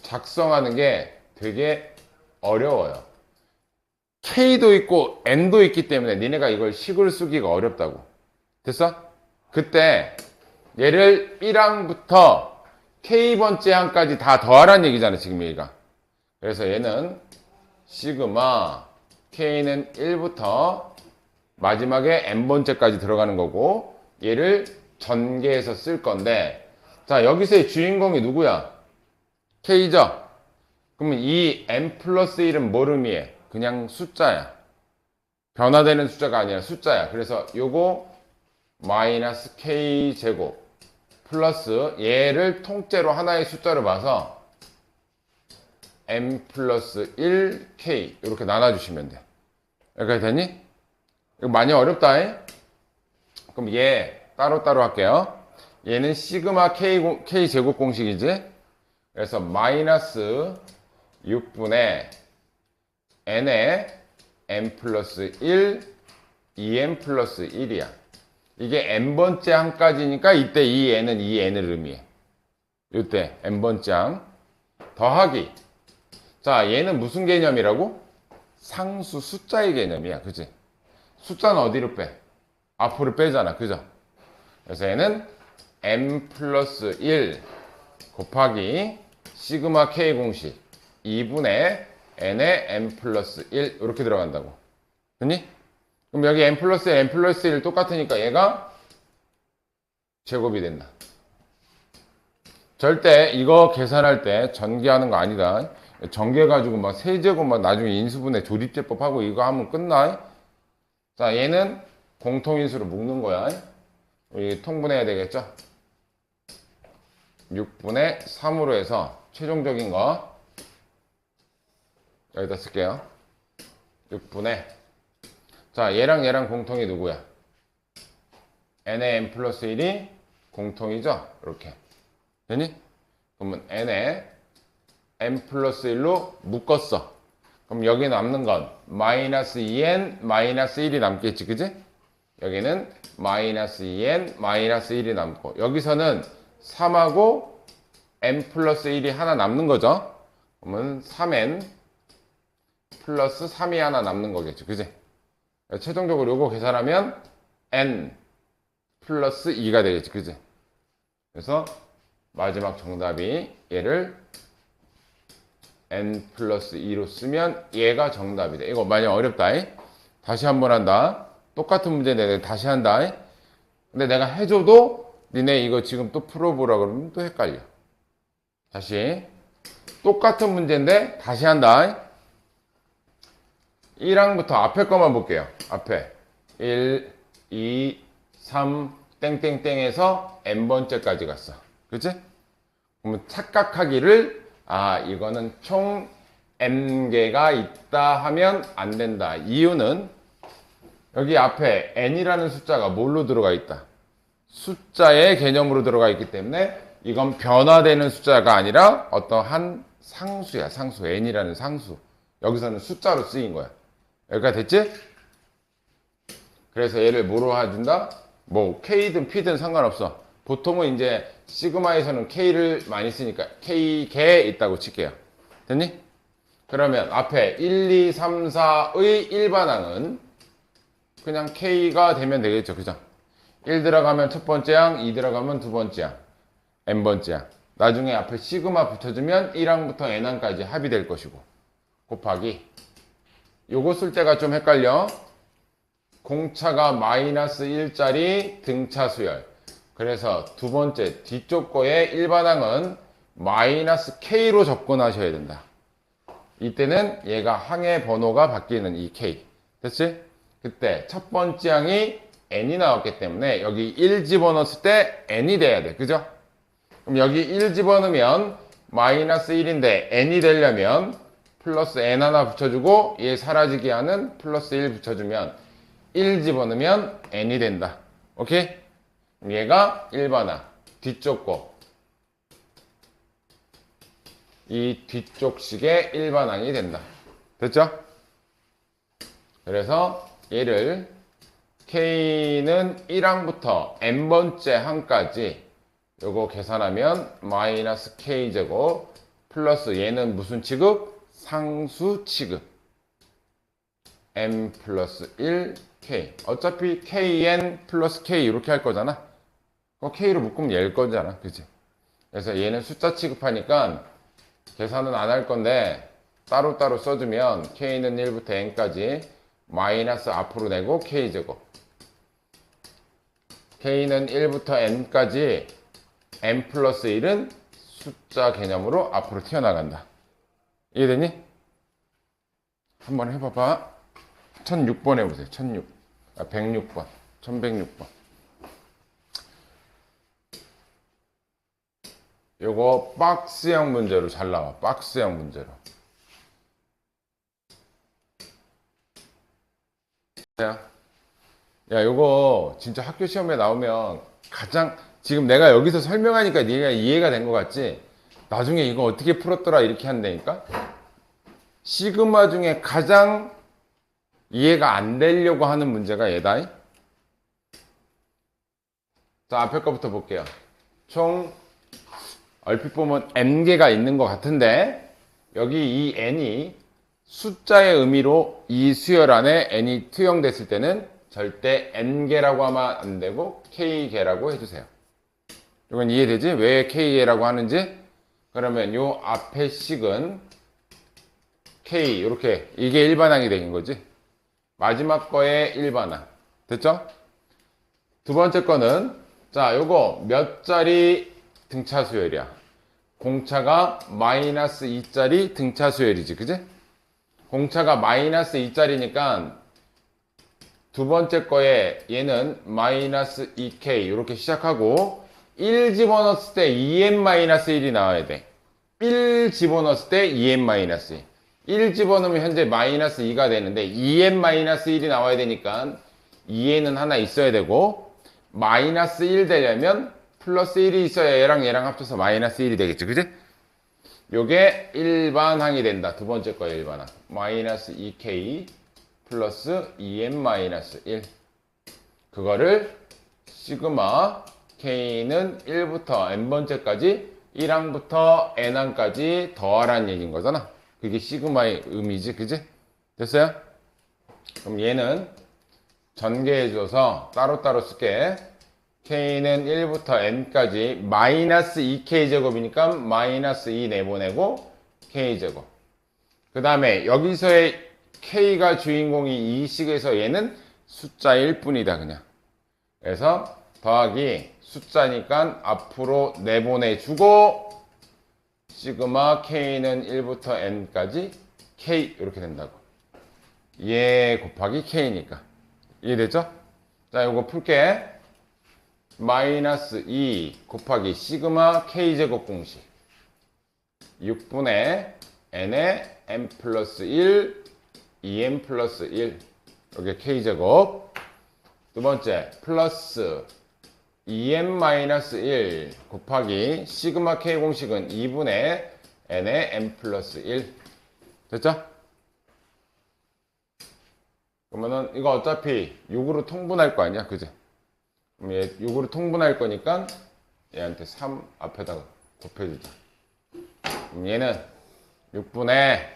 작성하는 게 되게 어려워요. K도 있고 N도 있기 때문에 니네가 이걸 식을 쓰기가 어렵다고. 됐어? 그때 얘를 1항부터 K번째 항까지 다 더하라는 얘기잖아, 지금 얘가. 그래서 얘는 시그마 K는 1부터 마지막에 N번째까지 들어가는 거고 얘를 전개해서 쓸 건데 자, 여기서의 주인공이 누구야? K죠? 그러면 이 N 플러스 1은 뭘 의미해? 그냥 숫자야. 변화되는 숫자가 아니라 숫자야. 그래서 요거 마이너스 K 제곱 플러스 얘를 통째로 하나의 숫자로 봐서 N 플러스 1K 이렇게 나눠주시면 돼. 여기까지 됐니? 이거 많이 어렵다. 그럼 얘 따로따로 할게요. 얘는 시그마 K 제곱 공식이지? 그래서 마이너스 6분의 n에 n 플러스 1, 2n 플러스 1이야. 이게 n번째 항까지니까 이때 이 n은 이 n을 의미해. 이때 n번째 항 더하기. 자, 얘는 무슨 개념이라고? 상수 숫자의 개념이야. 그지? 숫자는 어디로 빼? 앞으로 빼잖아. 그죠? 그래서 얘는 n 플러스 1 곱하기 시그마 k 공식 2분의 n에 n 플러스 1 이렇게 들어간다고. 됐니? 그럼 여기 n 플러스 1, n 플러스 1 똑같으니까 얘가 제곱이 된다. 절대 이거 계산할 때 전개하는 거 아니다. 전개해가지고 막 세제곱 막 나중에 인수분해 조립제법 하고 이거 하면 끝나. 자, 얘는 공통인수로 묶는 거야. 우리 통분해야 되겠죠? 6분의 3으로 해서 최종적인 거 여기다 쓸게요. 6분의 자, 얘랑 얘랑 공통이 누구야? n의 n 플러스 1이 공통이죠? 이렇게 되니? 그러면 n에 n 플러스 1로 묶었어. 그럼 여기 남는 건 마이너스 2n 마이너스 1이 남겠지, 그지? 여기는 마이너스 2n 마이너스 1이 남고 여기서는 3하고 n 플러스 1이 하나 남는 거죠. 그러면 3n 플러스 3이 하나 남는 거겠죠, 그지? 최종적으로 요거 계산하면 n 플러스 2가 되겠지, 그지? 그래서 마지막 정답이 얘를 n 플러스 2로 쓰면 얘가 정답이 돼. 이거 많이 어렵다. 다시 한번 한다. 똑같은 문제인데 내가 다시 한다. 근데 내가 해줘도 니네 이거 지금 또 풀어보라 그러면 또 헷갈려. 다시. 똑같은 문제인데 다시 한다. 1항부터 앞에 것만 볼게요. 앞에 1, 2, 3, 땡땡땡에서 n번째까지 갔어. 그치? 그러면 착각하기를 이거는 총 n개가 있다 하면 안 된다. 이유는 여기 앞에 n이라는 숫자가 뭘로 들어가 있다? 숫자의 개념으로 들어가 있기 때문에 이건 변화되는 숫자가 아니라 어떠한 상수야. 상수. n이라는 상수. 여기서는 숫자로 쓰인 거야. 여기까지 됐지? 그래서 얘를 뭐로 해준다? 뭐 K든 P든 상관없어. 보통은 이제 시그마에서는 K를 많이 쓰니까 K개 있다고 칠게요. 됐니? 그러면 앞에 1, 2, 3, 4의 일반항은 그냥 K가 되면 되겠죠. 그죠? 1 들어가면 첫 번째 항, 2 들어가면 두 번째 항, n번째 항. 나중에 앞에 시그마 붙여주면 1항부터 n항까지 합이 될 것이고 곱하기 요거 쓸 때가 좀 헷갈려. 공차가 마이너스 1짜리 등차 수열. 그래서 두 번째 뒤쪽 거의 일반항은 마이너스 K로 접근하셔야 된다. 이때는 얘가 항의 번호가 바뀌는 이 K. 됐지? 그때 첫 번째 항이 N이 나왔기 때문에 여기 1 집어넣었을 때 N이 돼야 돼. 그죠? 그럼 여기 1 집어넣으면 마이너스 1인데 N이 되려면 플러스 N 하나 붙여주고 얘 사라지게 하는 플러스 1 붙여주면 1 집어넣으면 N이 된다. 오케이? 얘가 일반항. 뒤쪽 거. 이 뒤쪽 식의 일반항이 된다. 됐죠? 그래서 얘를 K는 1항부터 n번째 항까지 요거 계산하면 마이너스 K제곱 플러스 얘는 무슨 취급? 상수 취급. m 플러스 1 K. 어차피 KN 플러스 K 이렇게 할 거잖아. K로 묶으면 얘일 거잖아. 그치? 그래서 얘는 숫자 취급하니까 계산은 안 할 건데 따로따로 써주면 K는 1부터 N까지 마이너스 앞으로 내고 K제곱. K는 1부터 N까지 N 플러스 1은 숫자 개념으로 앞으로 튀어나간다. 이해되니? 한번 해봐봐. 1006번 해보세요. 106번. 1106번. 요거 박스형 문제로 잘 나와. 박스형 문제로. 야, 요거 진짜 학교 시험에 나오면 가장 지금 내가 여기서 설명하니까 네가 이해가 된 것 같지? 나중에 이거 어떻게 풀었더라 이렇게 한다니까? 시그마 중에 가장 이해가 안 되려고 하는 문제가 얘다. 자, 앞에 거부터 볼게요. 총 얼핏 보면 n개가 있는 것 같은데 여기 이 n이 숫자의 의미로 이 수열 안에 n이 투영됐을 때는 절대 n개라고 하면 안 되고 k개라고 해주세요. 이건 이해되지? 왜 k개라고 하는지? 그러면 요 앞에 식은 k 이렇게 이게 일반항이 되는 거지. 마지막 거에 일반항. 됐죠? 두 번째 거는 자 요거 몇 짜리 등차 수열이야? 공차가 마이너스 2짜리 등차 수열이지. 그지? 공차가 마이너스 2짜리니까 두 번째 거에 얘는 마이너스 2k 이렇게 시작하고 1 집어넣었을 때 2n-1이 나와야 돼. 1 집어넣었을 때 2n-2. 1 집어넣으면 현재 마이너스 2가 되는데 2n-1이 나와야 되니까 2n은 하나 있어야 되고 마이너스 1 되려면 플러스 1이 있어야 얘랑 합쳐서 마이너스 1이 되겠죠. 그지? 요게 일반항이 된다. 두 번째 거에 일반항. 마이너스 2k 플러스 2n-1. 그거를 시그마 k는 1부터 n번째까지 1항부터 n항까지 더하라는 얘기인 거잖아. 그게 시그마의 의미지. 그지? 됐어요? 그럼 얘는 전개해줘서 따로따로 쓸게. k는 1부터 n까지 마이너스 2k제곱이니까 마이너스 2 내보내고 k제곱. 그 다음에 여기서의 k가 주인공이 이 식에서 얘는 숫자일 뿐이다 그냥. 그래서 더하기 숫자니까 앞으로 내보내주고 시그마 k는 1부터 n까지 k 이렇게 된다고. 얘 곱하기 k니까. 이해됐죠? 자, 이거 풀게. 마이너스 2 곱하기 시그마 k제곱 공식 6분의 n의 n 플러스 1 2n 플러스 1 여기 k제곱. 두 번째 플러스 2n 마이너스 1 곱하기 시그마 k 공식은 2분의 n의 n 플러스 1 됐죠? 그러면은 이거 어차피 6으로 통분할 거 아니야 그지? 그럼 얘 6으로 통분할 거니까 얘한테 3 앞에다가 곱해주자. 그럼 얘는 6분의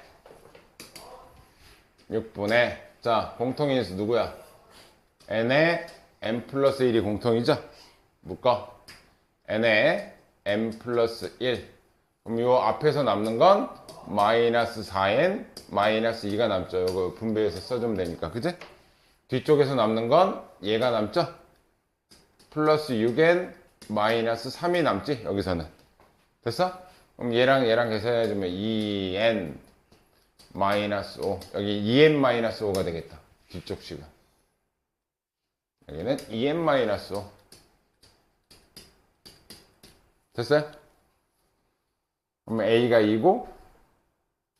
자 공통인수 누구야? n의 n 플러스 1이 공통이죠? 묶어. n의 n 플러스 1. 그럼 요 앞에서 남는 건 마이너스 4n 마이너스 2가 남죠. 이거 분배해서 써주면 되니까 그지? 뒤쪽에서 남는 건 얘가 남죠? 플러스 6n 마이너스 3이 남지 여기서는. 됐어? 그럼 얘랑 계산해주면 2n 마이너스 5 여기 2n 마이너스 5가 되겠다. 뒤쪽 식은 여기는 2n 마이너스 5 됐어요? 그럼 a가 2고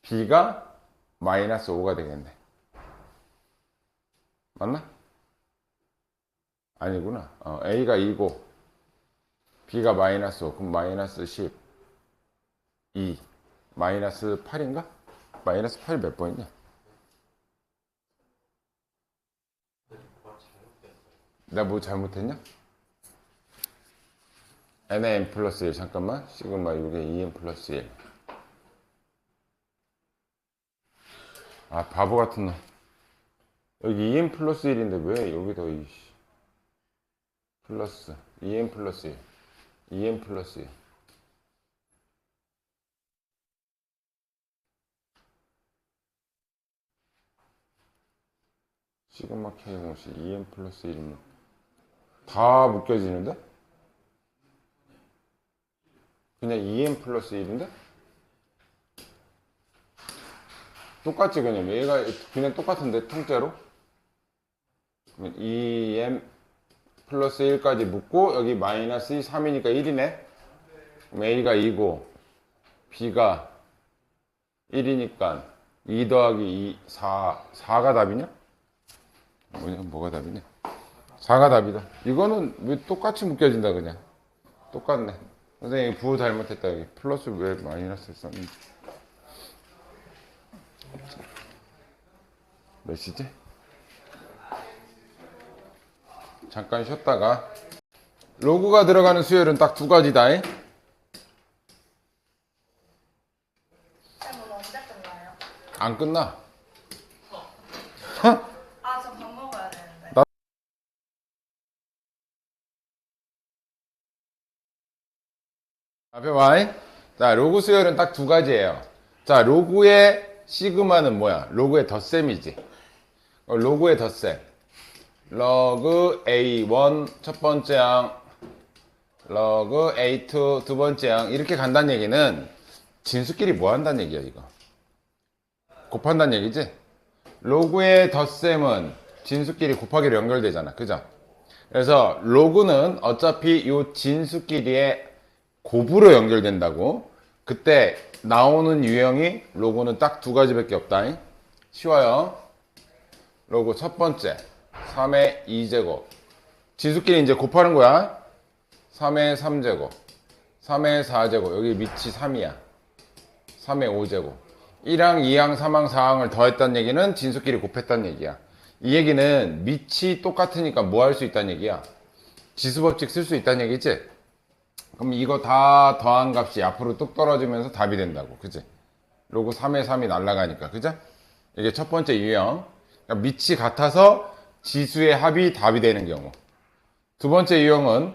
b가 마이너스 5가 되겠네. 맞나? 아니구나. a가 2고 b가 마이너스 5 그럼 마이너스 10 2 마이너스 8인가? 마이너스 8이 몇 번이냐? 내가 뭐 잘못했냐? n의 n 플러스 1 잠깐만 시그마 6에 2n 플러스 1 아 바보 같은 놈. 여기 2n 플러스 1인데 왜 여기다 플러스 2n 플러스 1 2n 플러스 1 시그마 k 공식 2n 플러스 1이면 다 묶여지는데? 그냥 2n 플러스 1인데? 똑같지 그냥 얘가 그냥 똑같은데 통째로? 그러면 2n 플러스 1까지 묶고 여기 마이너스 3이니까 1이네? 그럼 a가 2고 b가 1이니까 2 더하기 2 4가 답이냐? 뭐가 답이냐? 4가 답이다. 이거는 왜 똑같이 묶여진다 그냥. 똑같네. 선생님이 부호 잘못했다. 여기 플러스 왜 마이너스 썼는지. 몇 시지? 잠깐 쉬었다가 로그가 들어가는 수열은 딱 두 가지다. 쌤 오늘 언제 끝나요? 안 끝나. 아, 저 밥 먹어야 되는데. 앞에 와. 자, 로그 수열은 딱 두 가지예요. 자, 로그의 시그마는 뭐야? 로그의 덧셈이지. 로그의 덧셈. 러그 A1 첫 번째 항, 러그 A2 두 번째 항 이렇게 간다는 얘기는 진수끼리 뭐 한다는 얘기야 이거? 곱한다는 얘기지? 로그의 덧셈은 진수끼리 곱하기로 연결되잖아. 그죠? 그래서 로그는 어차피 이 진수끼리의 곱으로 연결된다고. 그때 나오는 유형이 로그는 딱 두 가지밖에 없다. 쉬워요. 로그 첫 번째 3의 2제곱 진수끼리 이제 곱하는 거야. 3의 3제곱 3의 4제곱 여기 밑이 3이야 3의 5제곱 1항 2항 3항 4항을 더했다는 얘기는 진수끼리 곱했다는 얘기야. 이 얘기는 밑이 똑같으니까 뭐 할 수 있다는 얘기야? 지수법칙 쓸 수 있다는 얘기지. 그럼 이거 다 더한 값이 앞으로 뚝 떨어지면서 답이 된다고. 그지? 로그 3의 3이 날아가니까. 그죠? 이게 첫 번째 유형. 그러니까 밑이 같아서 지수의 합이 답이 되는 경우. 두 번째 유형은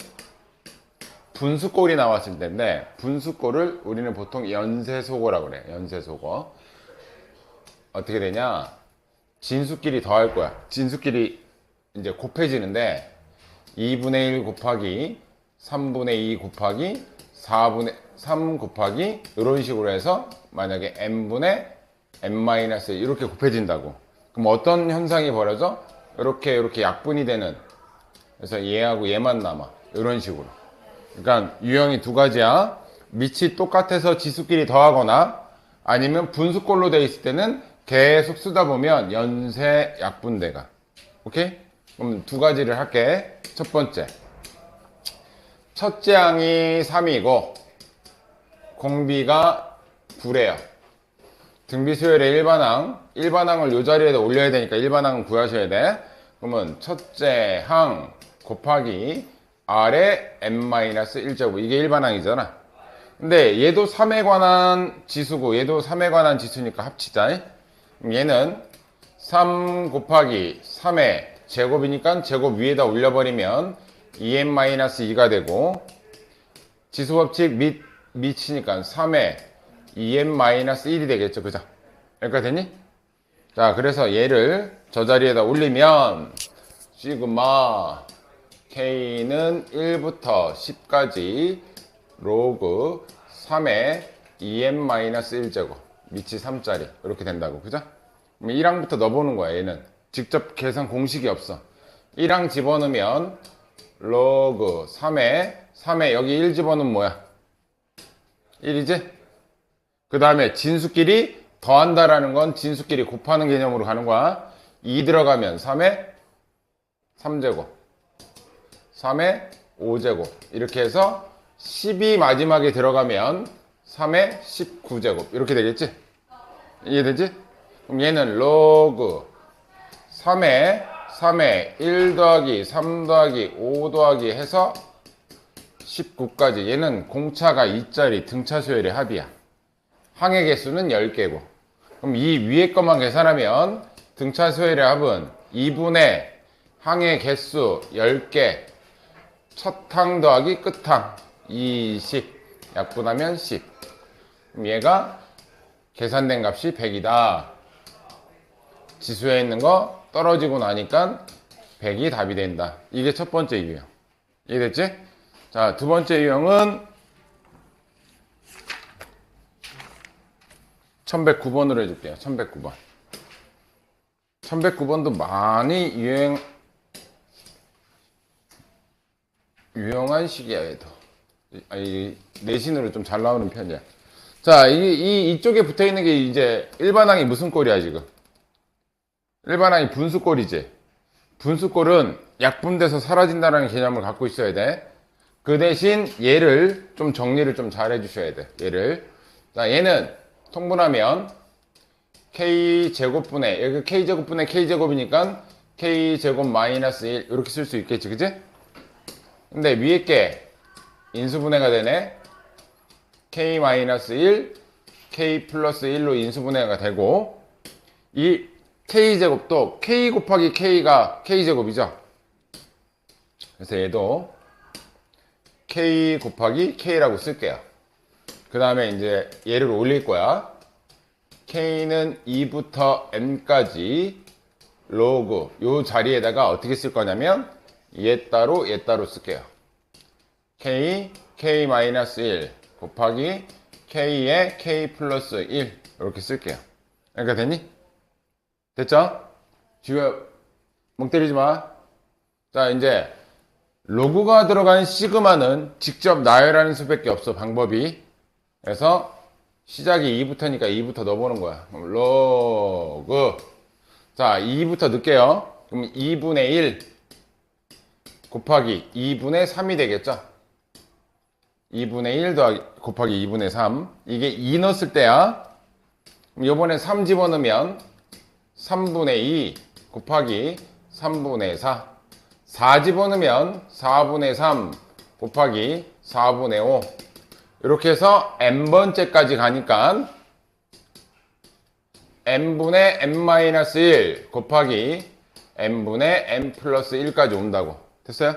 분수꼴이 나왔을 텐데, 분수꼴을 우리는 보통 연쇄소거라고 그래. 연쇄소거. 어떻게 되냐? 진수끼리 더할 거야. 진수끼리 이제 곱해지는데 2분의 1 곱하기 3분의 2 곱하기 4분의 3 곱하기 이런 식으로 해서 만약에 n분의 n-1 이렇게 곱해진다고. 그럼 어떤 현상이 벌어져? 이렇게 약분이 되는. 그래서 얘하고 얘만 남아. 이런 식으로. 그러니까 유형이 두 가지야. 밑이 똑같아서 지수끼리 더하거나 아니면 분수꼴로 돼 있을 때는 계속 쓰다 보면 연쇄 약분대가. 오케이? 그럼 두 가지를 할게. 첫 번째. 첫째 항이 3이고 공비가 9래요. 등비수열의 일반항을 이 자리에다 올려야 되니까 일반항은 구하셔야 돼. 그러면 첫째 항 곱하기 R의 n-1제곱. 이게 일반항이잖아. 근데 얘도 3에 관한 지수고 얘도 3에 관한 지수니까 합치자. 얘는 3 곱하기 3의 제곱이니까 제곱 위에다 올려버리면 2n-2가 되고 지수법칙 밑이니까 3의 2n-1이 되겠죠. 그죠? 여기까지 됐니? 자, 그래서 얘를 저 자리에다 올리면 시그마 K는 1부터 10까지 로그 3의 2n-1제곱 밑이 3짜리 이렇게 된다고. 그죠? 1항부터 넣어보는 거야. 얘는 직접 계산 공식이 없어. 1항 집어넣으면 로그 3에 여기 1 집어넣으면 뭐야? 1이지? 그 다음에 진수끼리 더한다라는 건 진수끼리 곱하는 개념으로 가는 거야. 2 들어가면 3의 3제곱 3의 5제곱 이렇게 해서 10이 마지막에 들어가면 3의 19제곱 이렇게 되겠지? 이해되지? 그럼 얘는 로그 3의 1 더하기 3 더하기 5 더하기 해서 19까지. 얘는 공차가 2짜리 등차수열의 합이야. 항의 개수는 10개고. 그럼 이 위에 것만 계산하면 등차수열의 합은 2분의 항의 개수 10개 첫 항 더하기 끝항 20 약분하면 10. 그럼 얘가 계산된 값이 100이다. 지수에 있는 거 떨어지고 나니까 100이 답이 된다. 이게 첫 번째 유형. 이해됐지? 자, 두 번째 유형은 1109번으로 해줄게요. 1109번. 1109번도 많이 유용한 식이야, 얘도. 내신으로 좀 잘 나오는 편이야. 자, 이쪽에 붙어 있는 게 이제 일반항이 무슨 꼴이야, 지금? 일반항이 분수꼴이지. 분수꼴은 약분돼서 사라진다는 개념을 갖고 있어야 돼. 그 대신 얘를 좀 정리를 좀 잘 해주셔야 돼. 얘를. 자, 얘는 통분하면 k제곱분의, 여기 k제곱분의 k제곱이니까 k제곱 마이너스 1 이렇게 쓸 수 있겠지, 그지? 근데 위에 게 인수분해가 되네. k 마이너스 1, k 플러스 1로 인수분해가 되고 이 k제곱도 k 곱하기 k가 k제곱이죠. 그래서 얘도 k 곱하기 k라고 쓸게요. 그 다음에 이제 얘를 올릴 거야. k는 2부터 n까지 로그 요 자리에다가 어떻게 쓸 거냐면 얘 따로 쓸게요. k-1 곱하기 k의 k 플러스 1 이렇게 쓸게요. 그러니까 됐니? 됐죠? 지금 멍 때리지 마. 자, 이제 로그가 들어간 시그마는 직접 나열하는 수밖에 없어, 방법이. 그래서 시작이 2부터니까 2부터 넣어보는 거야. 그럼 로그. 자, 2부터 넣을게요. 그럼 2분의 1 곱하기 2분의 3이 되겠죠? 2분의 1 더하기 곱하기 2분의 3. 이게 2 넣었을 때야. 그럼 요번에 3 집어넣으면 3분의 2 곱하기 3분의 4. 4 집어넣으면 4분의 3 곱하기 4분의 5. 이렇게 해서 n번째까지 가니까 n분의 n-1 곱하기 n분의 n 플러스 1까지 온다고. 됐어요?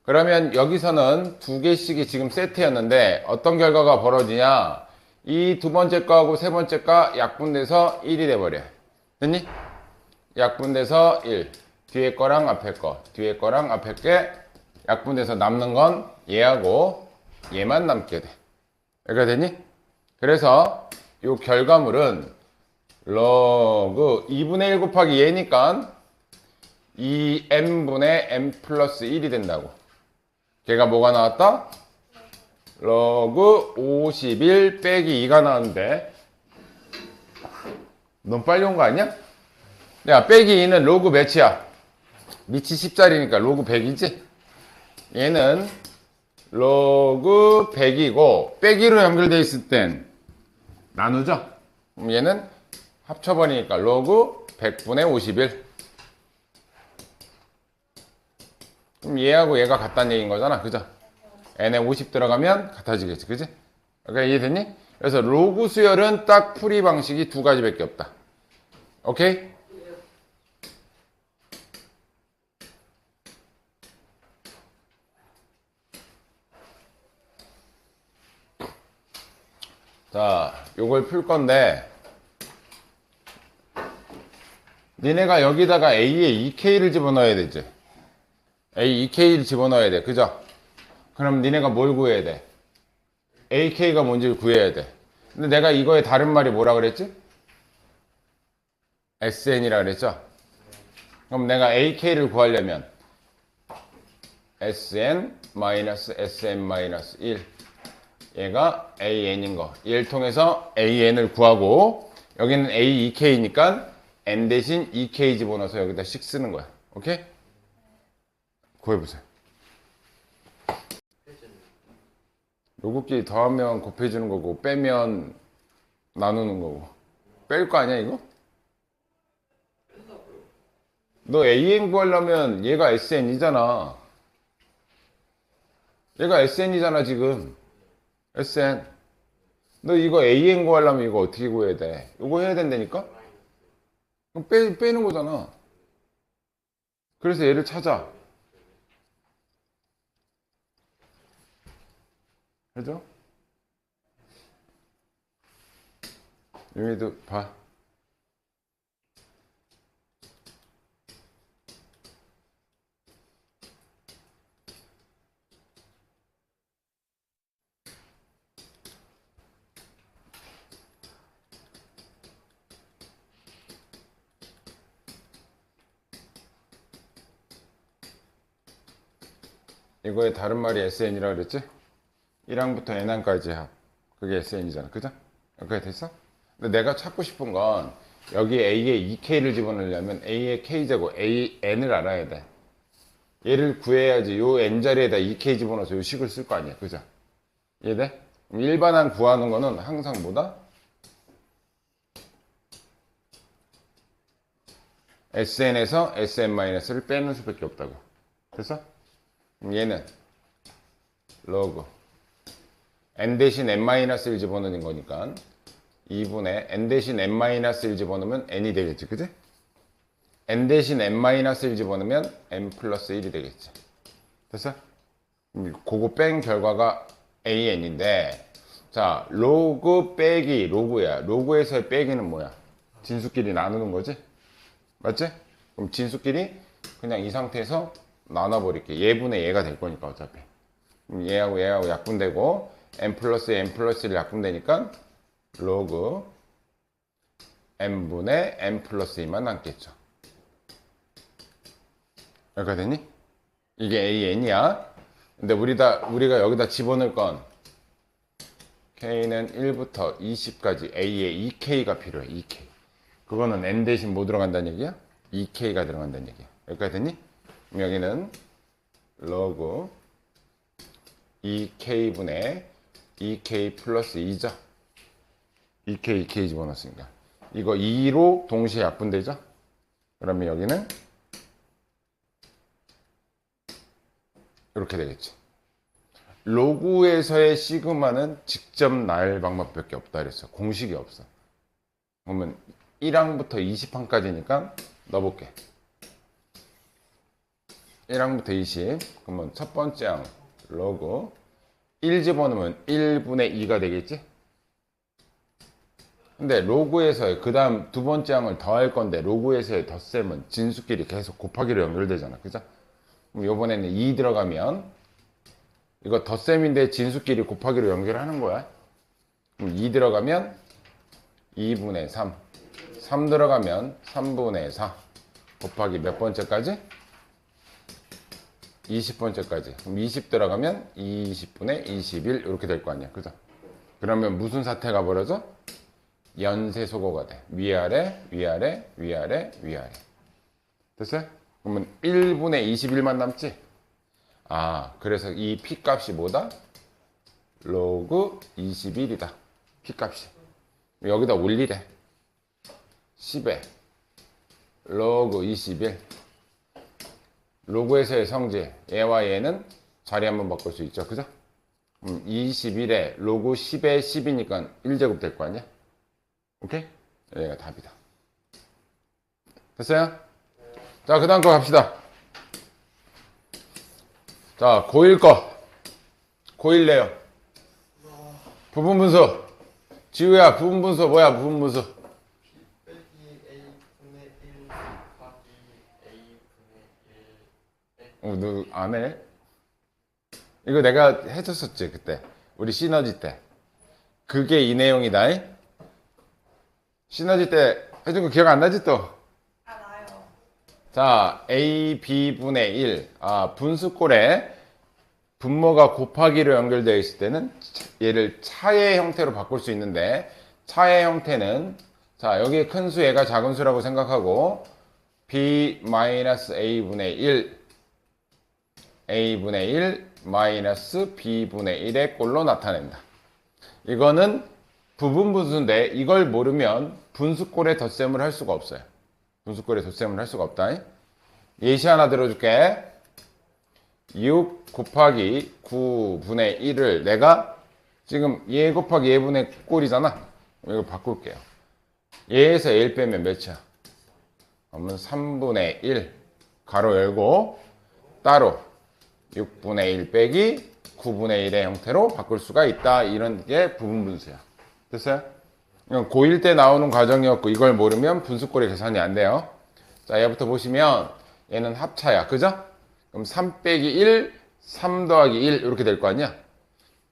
그러면 여기서는 두 개씩이 지금 세트였는데 어떤 결과가 벌어지냐? 이 두 번째 거하고 세 번째 거 약분돼서 1이 돼버려. 됐니? 약분돼서 1. 뒤에 거랑 앞에 거, 뒤에 거랑 앞에 게 약분돼서 남는 건 얘하고 얘만 남게 돼. 이렇게 되니? 그래서 이 결과물은 log 2분의 1 곱하기 얘니까 2n분의 n 플러스 1이 된다고. 걔가 뭐가 나왔다? log 51 빼기 2가 나왔는데 너무 빨리 온 거 아니야? 야, 빼기 2는 로그 몇이야? 밑이 10짜리니까 로그 100이지? 얘는 로그 100이고 빼기로 연결되어 있을 땐 나누죠? 그럼 얘는 합쳐버리니까 로그 100분의 51. 그럼 얘하고 얘가 같다는 얘기인 거잖아. 그죠? n에 50 들어가면 같아지겠지. 그지? 그러니까 이해됐니? 그래서 로그 수열은 딱 풀이 방식이 두 가지밖에 없다. 오케이? 자, 요걸 풀 건데 니네가 여기다가 A에 2K를 집어넣어야 되지. A 2K를 집어넣어야 돼. 그죠? 그럼 니네가 뭘 구해야 돼? AK가 뭔지를 구해야 돼. 근데 내가 이거의 다른 말이 뭐라 그랬지? SN이라 그랬죠? 그럼 내가 AK를 구하려면 SN-SM-1 얘가 AN인 거. 얘를 통해서 AN을 구하고 여기는 A2K니까 N 대신 2K 집어넣어서 여기다 씩 쓰는 거야. 오케이? 구해보세요. 요것끼리 더하면 곱해주는 거고 빼면 나누는 거고. 뺄 거 아니야 이거? 너 AN 구하려면 얘가 SN이잖아. 얘가 SN이잖아 지금. SN. 너 이거 AN 구하려면 이거 어떻게 구해야 돼? 이거 해야 된다니까? 그럼 빼는 거잖아. 그래서 얘를 찾아. 그죠? 여기도 봐. 이거의 다른 말이 SN이라 그랬지? 1항부터 N항까지 합. 그게 SN이잖아. 그죠? 그게 됐어? 근데 내가 찾고 싶은 건 여기 A에 2K를 집어넣으려면 A의 K제곱, AN을 알아야 돼. 얘를 구해야지 요 N자리에다 2K 집어넣어서 요 식을 쓸 거 아니야. 그죠? 이해돼? 일반항 구하는 거는 항상 뭐다? SN에서 SN-를 빼는 수밖에 없다고. 됐어? 그럼 얘는 로그 n 대신 n-를 집어넣는 거니까 2분의 n 대신 n-를 집어넣으면 n이 되겠지. 그지? n 대신 n-를 집어넣으면 n 플러스 1이 되겠지. 됐어? 그거 뺀 결과가 an인데 자 로그 빼기 로그야. 로그에서의 빼기는 뭐야? 진수끼리 나누는 거지? 맞지? 그럼 진수끼리 그냥 이 상태에서 나눠버릴게. 얘분의 얘가 될 거니까 어차피. 얘하고 얘하고 약분되고 n 플러스 n 플러스 1 약분되니까 로그 n분의 n 플러스 2만 남겠죠. 여기가 되니? 이게 AN이야. 근데 우리가 여기다 집어넣을 건 K는 1부터 20까지 A에 2K가 필요해. 2K. 그거는 N 대신 뭐 들어간다는 얘기야? 2K가 들어간다는 얘기야. 여기까지 됐니? 그럼 여기는 로그 2K분의 2K 플러스 2죠. 2K, 2K 집어넣었으니까. 이거 2로 동시에 약분되죠? 그러면 여기는 이렇게 되겠지. 로그에서의 시그마는 직접 날 방법밖에 없다 그랬어. 공식이 없어. 그러면 1항부터 20항까지니까 넣어볼게. 1항부터 20. 그러면 첫 번째 항 로그 1 집어넣으면 1분의 2가 되겠지? 근데 로그에서의 그 다음 두 번째 항을 더할 건데 로그에서의 덧셈은 진수끼리 계속 곱하기로 연결되잖아. 그죠? 그럼 요번에는 2 들어가면 이거 덧셈인데 진수끼리 곱하기로 연결하는 거야. 그럼 2 들어가면 2분의 3. 3 들어가면 3분의 4. 곱하기 몇 번째까지? 20번째까지. 그럼 20 들어가면 20분의 21 이렇게 될 거 아니야. 그죠? 그러면 무슨 사태가 벌어져? 연쇄소거가 돼. 위아래, 위아래, 위아래, 위아래. 됐어요? 그러면 1분의 21만 남지? 아, 그래서 이 P값이 뭐다? 로그 21이다. P값이. 여기다 올리래. 10에 로그 21. 로그에서의 성질, 얘와 얘는 자리 한번 바꿀 수 있죠. 그죠? 21에 로그 10에 10이니까 1제곱 될 거 아니야? 오케이? 여기가 답이다. 됐어요? 자, 그 다음 거 갑시다. 자, 고1 거. 고1 내요. 부분분수. 지우야, 부분분수 뭐야, 부분분수? 빼기 a분의 1 곱하기 a분의 1 너 안 해? 이거 내가 해줬었지, 그때. 우리 시너지 때. 그게 이 내용이다. 시너지 때 해준 거 기억 안 나지 또? 알아요. 자, a, b분의 1. 아, 분수꼴에 분모가 곱하기로 연결되어 있을 때는 얘를 차의 형태로 바꿀 수 있는데, 차의 형태는, 자, 여기 큰 수, 얘가 작은 수라고 생각하고, b-a분의 1, a분의 1 마이너스 b분의 1의 꼴로 나타낸다. 이거는 부분분수인데 이걸 모르면 분수꼴의 덧셈을 할 수가 없어요. 분수꼴의 덧셈을 할 수가 없다. 예시 하나 들어줄게. 6 곱하기 9분의 1을 내가 지금 얘 곱하기 얘분의 꼴이잖아. 이거 바꿀게요. 얘에서 1 빼면 몇이야? 그러면 3분의 1 가로 열고 따로 6분의 1 빼기 9분의 1의 형태로 바꿀 수가 있다. 이런 게 부분분수야. 됐어요? 이건 고1 때 나오는 과정이었고 이걸 모르면 분수꼴이 계산이 안 돼요. 자, 얘부터 보시면 얘는 합차야. 그죠? 그럼 3 빼기 1, 3 더하기 1 이렇게 될 거 아니야?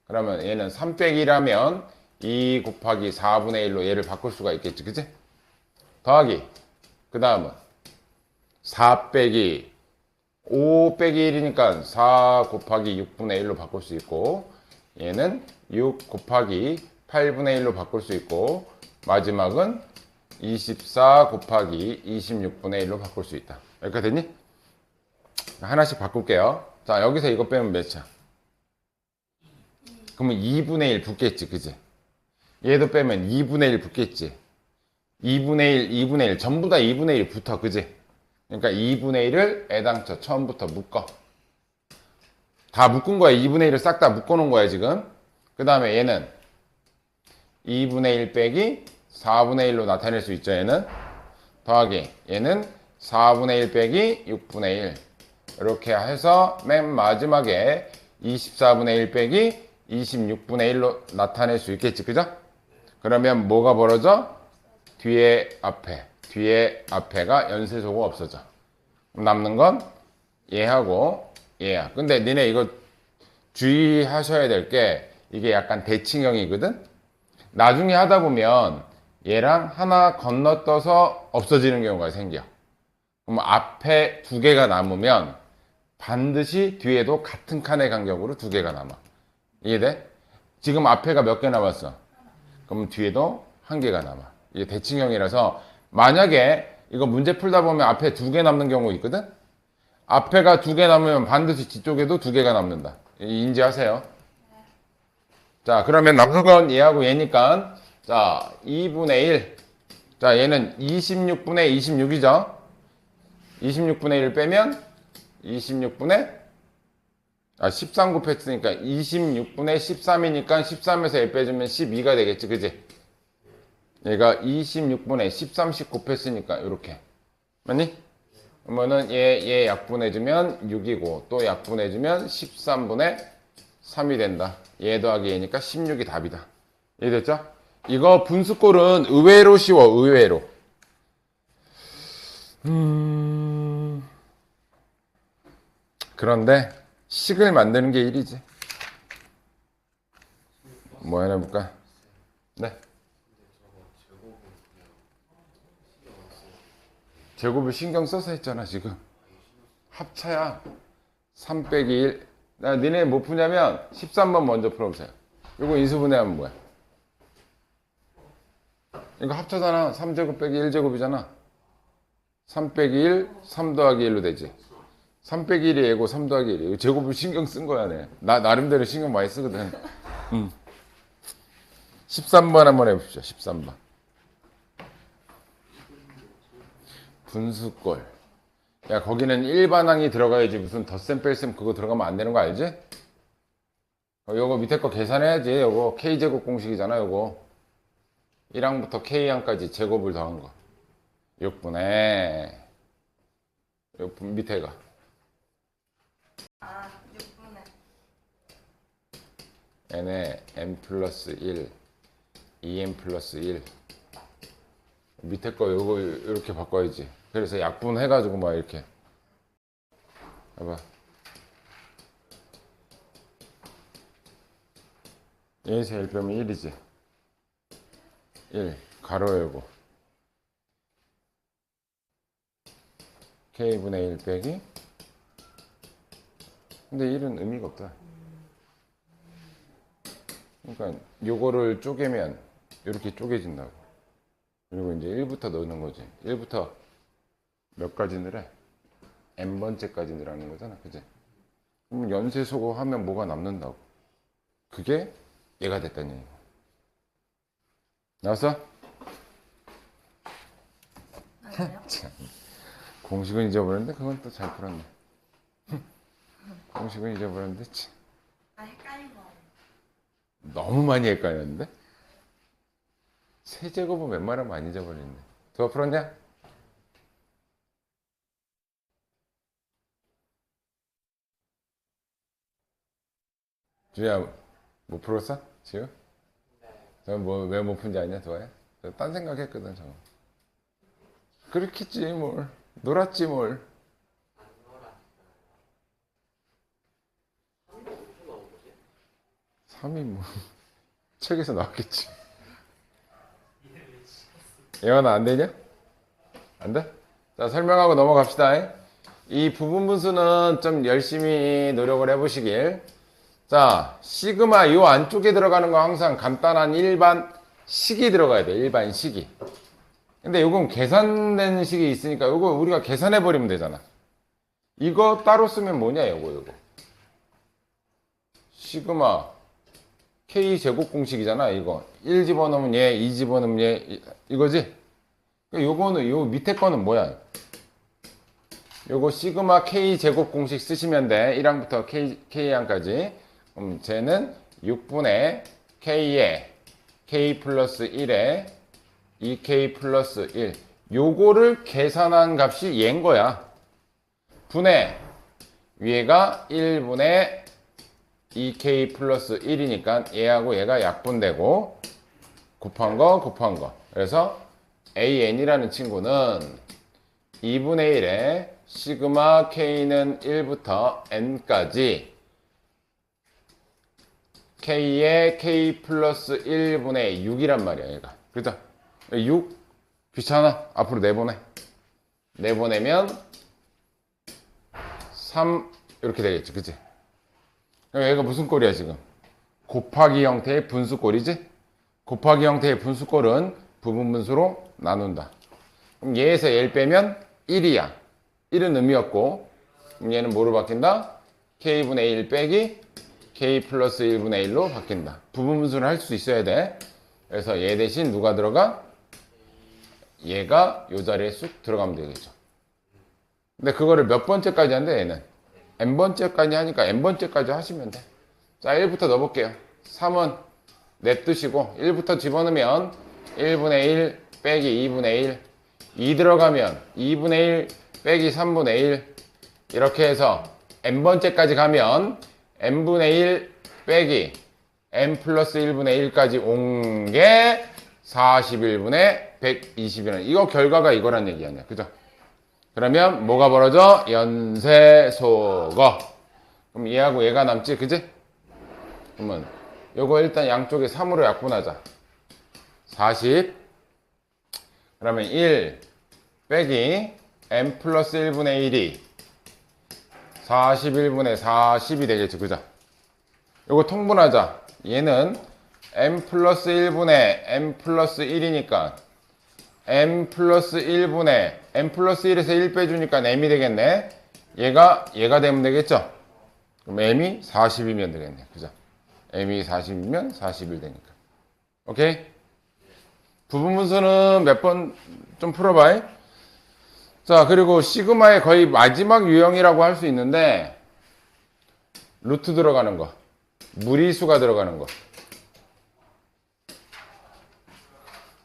그러면 얘는 3 빼기 1하면 2 곱하기 4분의 1로 얘를 바꿀 수가 있겠지. 그지? 더하기 그 다음은 4 빼기 5 빼기 1이니까 4 곱하기 6분의 1로 바꿀 수 있고 얘는 6 곱하기 8분의 1로 바꿀 수 있고 마지막은 24 곱하기 26분의 1로 바꿀 수 있다. 여기까지 됐니? 하나씩 바꿀게요. 자, 여기서 이거 빼면 몇이야? 그러면 2분의 1 붙겠지. 그지? 얘도 빼면 2분의 1 붙겠지. 2분의 1, 2분의 1 전부 다 2분의 1 붙어. 그지? 그러니까 2분의 1을 애당초 처음부터 묶어. 다 묶은 거야. 2분의 1을 싹 다 묶어 놓은 거야 지금. 그 다음에 얘는 2분의 1 빼기 4분의 1로 나타낼 수 있죠. 얘는 더하기 얘는 4분의 1 빼기 6분의 1 이렇게 해서 맨 마지막에 24분의 1 빼기 26분의 1로 나타낼 수 있겠지. 그죠? 그러면 뭐가 벌어져? 뒤에 앞에가 연쇄소가 없어져. 남는 건 얘하고 얘야. 근데 니네 이거 주의하셔야 될 게 이게 약간 대칭형이거든? 나중에 하다 보면 얘랑 하나 건너떠서 없어지는 경우가 생겨. 그럼 앞에 두 개가 남으면 반드시 뒤에도 같은 칸의 간격으로 두 개가 남아. 이해돼? 지금 앞에가 몇 개 남았어? 그럼 뒤에도 한 개가 남아. 이게 대칭형이라서 만약에 이거 문제 풀다 보면 앞에 두 개 남는 경우 있거든? 앞에가 두 개 남으면 반드시 뒤쪽에도 두 개가 남는다. 인지하세요. 자, 그러면 남는 건 얘하고 얘니까 자, 2분의 1. 자, 얘는 26분의 26이죠. 26분의 1 빼면 13 곱했으니까 26분의 13이니까 13에서 1 빼주면 12가 되겠지. 그지? 얘가 26분의 13씩 곱했으니까 이렇게 맞니? 그러면은 얘 약분해주면 6이고 또 약분해주면 13분의 3이 된다. 얘 더하기 얘니까 16이 답이다. 이해됐죠? 이거 분수꼴은 의외로 쉬워. 의외로. 그런데 식을 만드는 게 일이지. 뭐 해볼까? 네. 제곱을 신경 써서 했잖아 지금. 합차야. 3 빼기 1. 나 니네 못 푸냐면 13번 먼저 풀어보세요. 이거 인수분해하면 뭐야? 이거 합차잖아. 3제곱 빼기 1제곱이잖아. 3 빼기 1, 3 더하기 1로 되지. 3 빼기 1이 얘고 3 더하기 1이. 제곱을 신경 쓴 거야, 내. 나 나름대로 신경 많이 쓰거든. 13번 한번 해봅시다. 13번. 분수꼴. 야, 거기는 일반항이 들어가야지. 무슨 덧셈 뺄셈 그거 들어가면 안 되는 거 알지? 요거 밑에 거 계산해야지. 요거 K제곱 공식이잖아, 요거. 1항부터 K항까지 제곱을 더한 거. 6분의 요 밑에가. 아, 6분의. n에 n 플러스 1, 2n 플러스 1. 밑에 거 요거 이렇게 바꿔야지. 그래서 약분해가지고 막 이렇게. 봐봐. 얘에서 1 빼면 1이지. 1 가로 열고 k분의 1 빼기. 근데 1은 의미가 없다. 그러니까 요거를 쪼개면 이렇게 쪼개진다고. 그리고 이제 1부터 넣는 거지. 1부터 몇 가지 넣으래? n번째까지 넣으라는 거잖아. 그지? 그럼 연쇄소거 하면 뭐가 남는다고. 그게 얘가 됐다는 얘기야. 나왔어? 아니요. 참. 공식은 잊어버렸는데 그건 또 잘 풀었네. 공식은 잊어버렸는데 참. 아, 헷갈린 거. 너무 많이 헷갈렸는데? 세제곱은 웬만하면 안 잊어버리는데. 더 풀었냐? 주야, 못 풀었어? 지금? 왜 못 푼지 아냐, 도아야? 딴 생각했거든, 저거. 그렇겠지, 뭘. 놀았지, 뭘. 어디서 나온 거지? 3이 뭐. 책에서 나왔겠지. 예원아, 안 되냐? 안 돼? 자, 설명하고 넘어갑시다. 이 부분분수는 좀 열심히 노력을 해보시길. 자, 시그마 요 안쪽에 들어가는 거 항상 간단한 일반 식이 들어가야 돼. 일반 식이. 근데 요건 계산된 식이 있으니까 요거 우리가 계산해 버리면 되잖아. 이거 따로 쓰면 뭐냐, 요거. 시그마 K 제곱 공식이잖아, 이거. 1 집어넣으면 얘, 2 집어넣으면 얘, 이거지? 요거는, 요 밑에 거는 뭐야? 요거 시그마 K 제곱 공식 쓰시면 돼. 1항부터 K항까지. 쟤는 6분의 K에 K 플러스 1에 2K 플러스 1. 요거를 계산한 값이 얘인 거야. 분의 위에가 1분의 2K 플러스 1이니까 얘하고 얘가 약분되고 곱한 거. 그래서 AN이라는 친구는 2분의 1에 시그마 K는 1부터 N까지 K에 K 플러스 1분의 6이란 말이야, 얘가. 그죠? 6 귀찮아. 앞으로 내보내. 내보내면 3 이렇게 되겠지, 그치? 얘가 무슨 꼴이야, 지금? 곱하기 형태의 분수꼴이지? 곱하기 형태의 분수꼴은 부분분수로 나눈다. 그럼 얘에서 얘를 빼면 1이야. 1은 의미 없고, 그럼 얘는 뭐로 바뀐다? K분의 1 빼기 K 플러스 1분의 1로 바뀐다. 부분분수를 할 수 있어야 돼. 그래서 얘 대신 누가 들어가? 얘가 요 자리에 쑥 들어가면 되겠죠. 근데 그거를 몇 번째까지 한대, 얘는? n번째까지 하니까 n번째까지 하시면 돼. 자, 1부터 넣어볼게요. 3은 냅두시고 1부터 집어넣으면 1분의 1 빼기 2분의 1. 2 들어가면 2분의 1 빼기 3분의 1 이렇게 해서 n번째까지 가면 n분의 1 빼기 n 플러스 1분의 1까지 온 게 41분의 120이라는 이거 결과가 이거란 얘기 아니야. 그죠? 그러면 뭐가 벌어져? 연쇄소거. 그럼 얘하고 얘가 남지, 그지? 그러면 요거 일단 양쪽에 3으로 약분하자. 40. 그러면 1 빼기 n 플러스 1분의 1이 41분의 40이 되겠죠. 그죠? 요거 통분하자. 얘는 n 플러스 1분의 n 플러스 1이니까 n 플러스 1분의 n 플러스 1에서 1 빼주니까 m이 되겠네. 얘가 되면 되겠죠. 그럼 m이 40이면 되겠네. 그죠? m이 40이면 41 되니까. 오케이? 부분분수는 몇 번 좀 풀어봐. 자, 그리고 시그마의 거의 마지막 유형이라고 할 수 있는데 루트 들어가는 거, 무리수가 들어가는 거.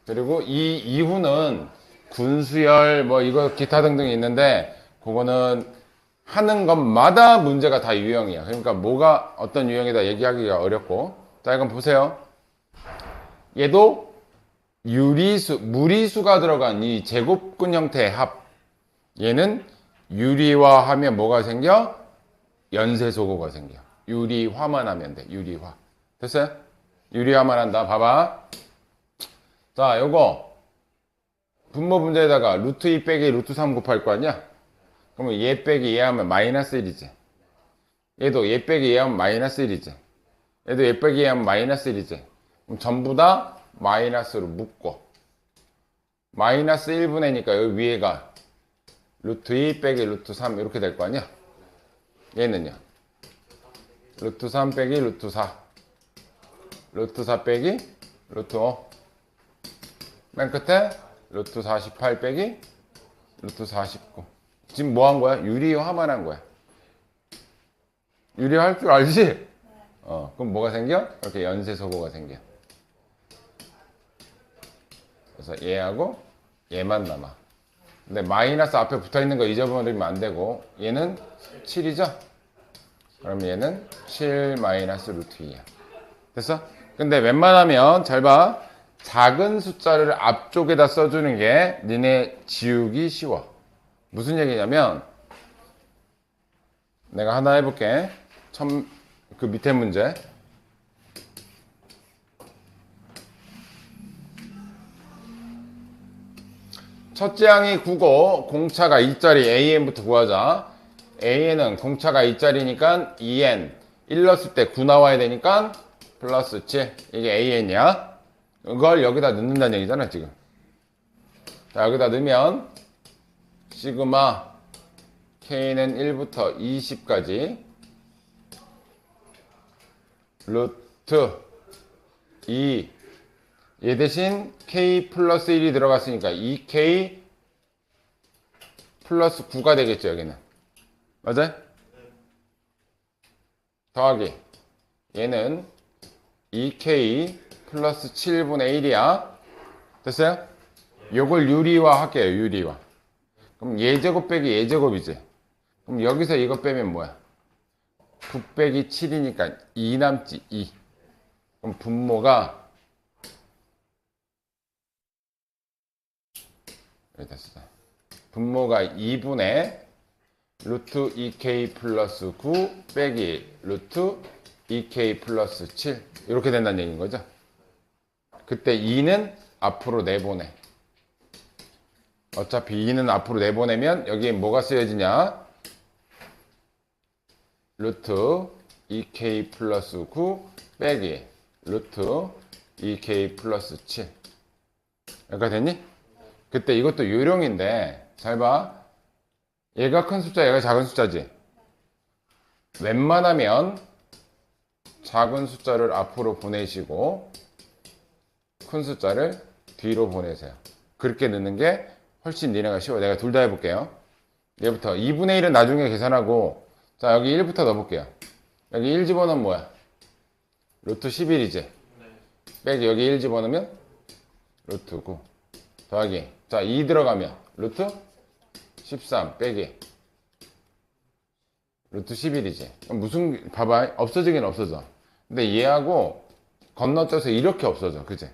그리고 이 이후는 군수열 뭐 이거 기타 등등이 있는데 그거는 하는 것마다 문제가 다 유형이야. 그러니까 뭐가 어떤 유형이다 얘기하기가 어렵고. 자, 이건 보세요. 얘도 무리수가 들어간 이 제곱근 형태의 합. 얘는 유리화하면 뭐가 생겨? 연쇄소거가 생겨. 유리화만 하면 돼. 유리화. 됐어요? 유리화만 한다. 봐봐. 자, 요거 분모 분자에다가 루트 2 빼기 루트 3 곱할 거 아니야? 그러면 얘 빼기 얘 하면 마이너스 1이지. 얘도 얘 빼기 얘 하면 마이너스 1이지. 얘도 얘 빼기 얘 하면 마이너스 1이지. 그럼 전부 다 마이너스로 묶고 마이너스 1분의니까 여기 위에가 루트 2 빼기 루트 3 이렇게 될 거 아니야? 얘는요? 루트 3 빼기 루트 4 루트 4 빼기 루트 5 맨 끝에 루트 48 빼기 루트 49. 지금 뭐 한 거야? 유리화만 한 거야. 유리화할 줄 알지? 그럼 뭐가 생겨? 이렇게 연쇄소거가 생겨. 그래서 얘하고 얘만 남아. 근데 마이너스 앞에 붙어 있는 거 잊어버리면 안 되고 얘는 7이죠? 그럼 얘는 7 마이너스 루트 2야. 됐어? 근데 웬만하면 잘 봐. 작은 숫자를 앞쪽에다 써주는 게 니네 지우기 쉬워. 무슨 얘기냐면 내가 하나 해볼게. 그 밑에 문제. 첫째 항이 9고 공차가 2짜리 AN부터 구하자. AN은 공차가 2짜리니까 2N 1 넣었을 때 9 나와야 되니까 플러스 7. 이게 AN이야. 이걸 여기다 넣는다는 얘기잖아 지금. 자, 여기다 넣으면 시그마 K는 1부터 20까지 루트 2 얘 대신 K 플러스 1이 들어갔으니까 2K 플러스 9가 되겠죠 여기는. 맞아요? 더하기 얘는 2K 플러스 7분의 1이야. 됐어요? 요걸 유리화 할게요. 유리화. 그럼 예제곱 빼기 예제곱이지. 그럼 여기서 이거 빼면 뭐야? 9 빼기 7이니까 2 남지 2. 그럼 분모가 여기 됐어. 분모가 2분의 루트 2K 플러스 9 빼기 루트 2K 플러스 7 이렇게 된다는 얘기인 거죠. 그때 2는 앞으로 내보내. 어차피 2는 앞으로 내보내면 여기에 뭐가 쓰여지냐? 루트 2K 플러스 9 빼기 루트 2K 플러스 7 여기까지 됐니? 그때 이것도 요령인데 잘 봐. 얘가 큰 숫자, 얘가 작은 숫자지. 웬만하면 작은 숫자를 앞으로 보내시고 큰 숫자를 뒤로 보내세요. 그렇게 넣는 게 훨씬 니네가 쉬워. 내가 둘 다 해볼게요. 얘부터 2분의 1은 나중에 계산하고 자 여기 1부터 넣어볼게요. 여기 1 집어넣으면 뭐야? 루트 11이지. 빼기 여기 1 집어넣으면 루트 9 더하기 자 2 들어가면 루트 13 빼기 루트 11이지. 무슨, 봐봐. 없어지긴 없어져. 근데 얘하고 건너뛰어서 이렇게 없어져. 그지?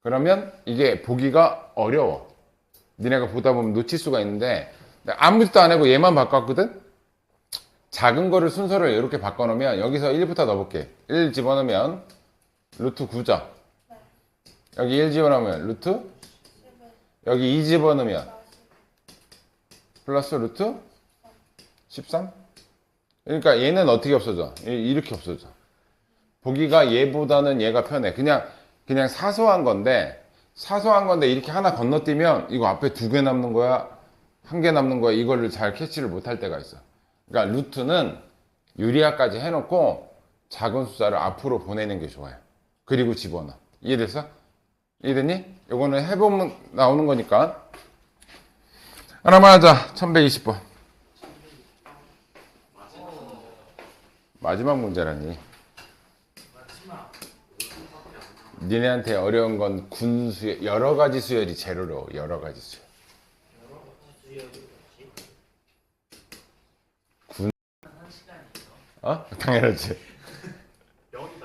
그러면 이게 보기가 어려워. 니네가 보다 보면 놓칠 수가 있는데, 아무것도 안 하고 얘만 바꿨거든? 작은 거를 순서를 이렇게 바꿔놓으면, 여기서 1부터 넣어볼게. 1 집어넣으면 루트 9죠. 여기 1 집어넣으면 루트, 여기 2 집어넣으면 플러스 루트 13? 그러니까 얘는 어떻게 없어져? 이렇게 없어져. 보기가 얘보다는 얘가 편해. 그냥 사소한 건데 이렇게 하나 건너뛰면 이거 앞에 2개 남는 거야, 1개 남는 거야, 이거를 잘 캐치를 못할 때가 있어. 그러니까 루트는 유리화까지 해놓고 작은 숫자를 앞으로 보내는 게 좋아요. 그리고 집어넣어. 이해됐어? 이해됐니? 요거는 해보면 나오는 거니까. 하나만 하자. 1120번. 마지막 문제라니. 니네한테 어려운 건 군수열, 여러 가지 수열이 제일 어려워. 여러 가지 수열. 군, 당연하지.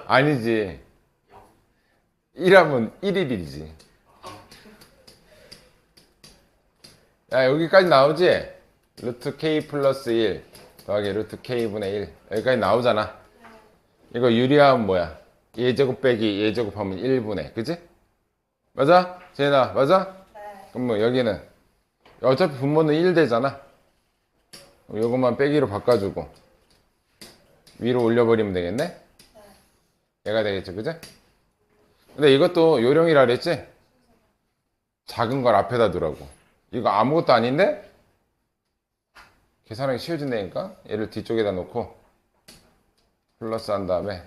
아니지. 1하면 1일이지. 야, 여기까지 나오지? 루트 k 플러스 1 더하기 루트 k분의 1. 여기까지 나오잖아. 이거 유리하면 뭐야? 예제곱 빼기 예제곱 하면 1분의. 그지? 맞아? 재현아, 맞아? 네. 그럼 뭐 여기는 어차피 분모는 1 되잖아. 요것만 빼기로 바꿔주고 위로 올려버리면 되겠네? 네. 얘가 되겠죠, 그지? 근데 이것도 요령이라 그랬지? 작은 걸 앞에다 두라고. 이거 아무것도 아닌데? 계산하기 쉬워진다니까? 얘를 뒤쪽에다 놓고 플러스 한 다음에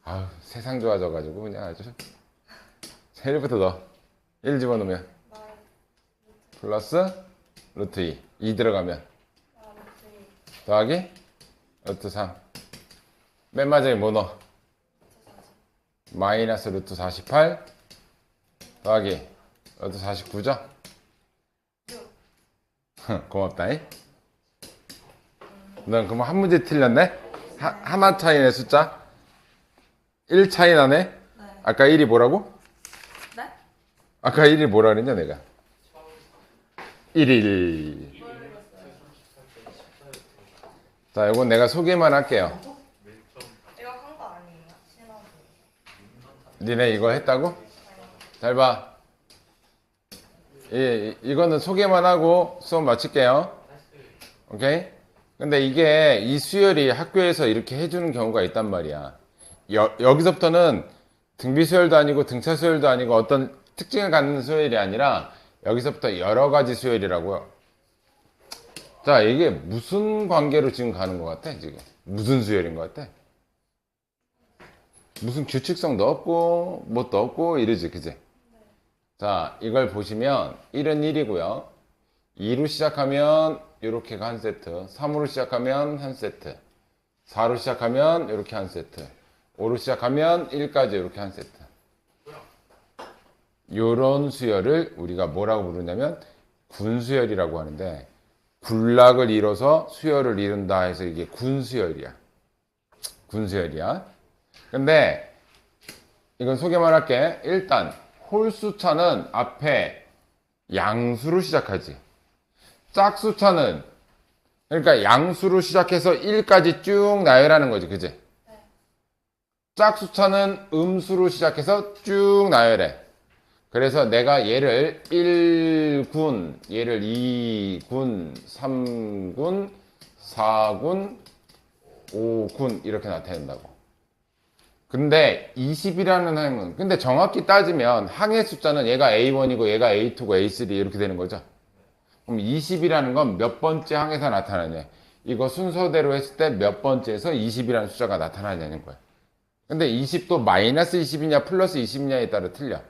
아유, 세상 좋아져가지고 그냥 아주 1부터 넣어. 1 집어넣으면 플러스 루트 2 2 들어가면 더하기 루트 3 맨 마지막에 뭐 넣어? 마이너스 루트 48 더하기 루트 49죠? 고맙다잉. 넌 그럼 한 문제 틀렸네? 하나 차이네. 숫자 1 차이 나네? 네. 아까 1이 뭐라고? 네? 아까 1이 뭐라 그랬냐 내가? 1일. 자, 이건 내가 소개만 할게요. 이거 한 거 아니에요? 신호. 니네 이거 했다고? 잘 봐. 이거는 소개만 하고 수업 마칠게요. 오케이? 근데 이게 이 수열이 학교에서 이렇게 해주는 경우가 있단 말이야. 여기서부터는 등비 수열도 아니고 등차 수열도 아니고 어떤 특징을 갖는 수열이 아니라 여기서부터 여러 가지 수열이라고요. 자, 이게 무슨 관계로 지금 가는 것 같아? 지금 무슨 수열인 것 같아? 무슨 규칙성도 없고 뭣도 없고 이러지, 그지? 자, 이걸 보시면 1은 1이고요 2로 시작하면 이렇게가 한 세트, 3으로 시작하면 한 세트, 4로 시작하면 이렇게 한 세트, 5로 시작하면 1까지 이렇게 한 세트. 요런 수열을 우리가 뭐라고 부르냐면 군수열이라고 하는데, 군락을 이뤄서 수열을 이룬다 해서 이게 군수열이야. 군수열이야. 근데 이건 소개만 할게. 일단 홀수차는 앞에 양수로 시작하지. 짝수차는 그러니까 양수로 시작해서 1까지 쭉 나열하는 거지, 그지? 짝수차는 음수로 시작해서 쭉 나열해. 그래서 내가 얘를 1군, 얘를 2군, 3군, 4군, 5군 이렇게 나타낸다고. 근데 20이라는 항은, 근데 정확히 따지면 항의 숫자는 얘가 A1이고 얘가 A2고 A3 이렇게 되는 거죠. 그럼 20이라는 건 몇 번째 항에서 나타나냐. 이거 순서대로 했을 때 몇 번째에서 20이라는 숫자가 나타나냐는 거야. 근데 20도 마이너스 20이냐 플러스 20이냐에 따라 틀려.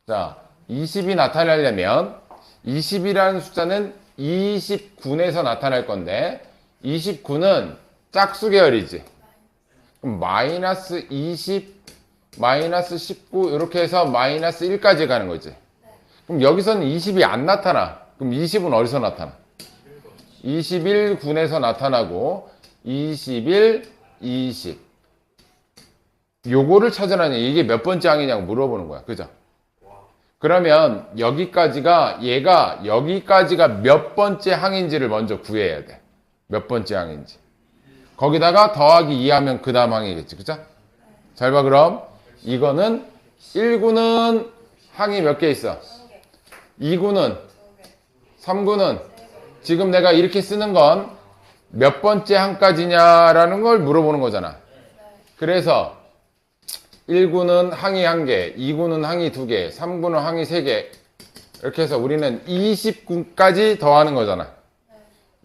자, 20이 나타나려면 20이라는 숫자는 29에서 나타날 건데 29는 짝수 계열이지. 그럼 마이너스 20, 마이너스 19 이렇게 해서 마이너스 1까지 가는 거지. 그럼 여기서는 20이 안 나타나. 그럼 20은 어디서 나타나? 21군에서 나타나고 21, 20 요거를 찾으라니 이게 몇 번째 항이냐고 물어보는 거야. 그죠? 그러면 여기까지가 얘가 여기까지가 몇 번째 항인지를 먼저 구해야 돼. 몇 번째 항인지. 거기다가 더하기 2 하면 그 다음 항이겠지. 그죠? 잘 봐 그럼. 이거는 1구는 항이 몇 개 있어? 2구는 3구는 지금 내가 이렇게 쓰는 건 몇 번째 항까지냐라는 걸 물어보는 거잖아. 그래서 1구는 항이 1개, 2구는 항이 2개, 3구는 항이 3개 이렇게 해서 우리는 20구까지 더하는 거잖아.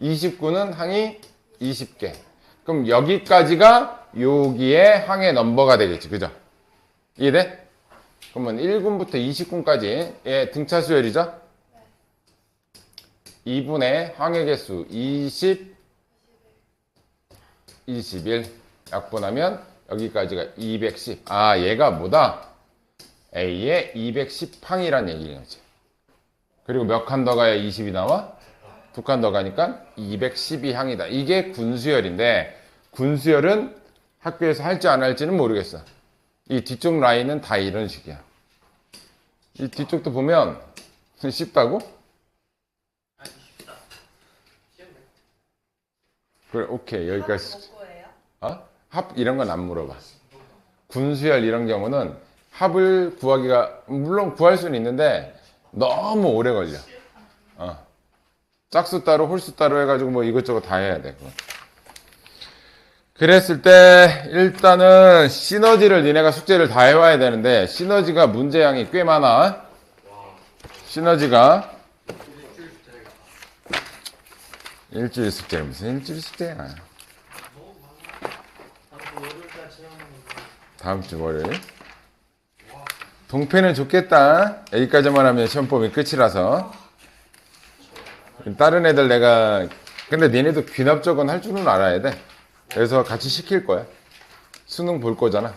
20구는 항이 20개. 그럼 여기까지가 여기에 항의 넘버가 되겠지. 그죠? 이해돼? 그러면 1군부터 20군까지의 등차 수열이죠? 2분의 항의 개수 20, 21 약분하면 여기까지가 210. 아, 얘가 뭐다? A의 210항이란 얘기인 거지. 그리고 몇 칸 더 가야 20이 나와? 2칸 더 가니까 212항이다. 이게 군수열인데 군수열은 학교에서 할지 안 할지는 모르겠어. 이 뒤쪽 라인은 다 이런 식이야. 이 뒤쪽도 보면 쉽다고? 아니 쉽다. 쉬운데. 그래, 오케이. 여기까지. 뭐 구해요? 어? 합 이런 건 안 물어봐. 군수열 이런 경우는 합을 구하기가 물론 구할 수는 있는데 너무 오래 걸려. 짝수 따로 홀수 따로 해가지고 뭐 이것저것 다 해야 돼. 그거. 그랬을 때 일단은 시너지를 니네가 숙제를 다 해와야 되는데 시너지가 문제량이 꽤 많아. 시너지가 일주일 숙제 무슨 일주일 숙제야. 다음 주 월요일. 동패는 좋겠다. 여기까지만 하면 시험 범위 끝이라서. 다른 애들 내가 근데 니네도 귀납적은 할 줄은 알아야 돼. 그래서 같이 시킬 거야. 수능 볼 거잖아.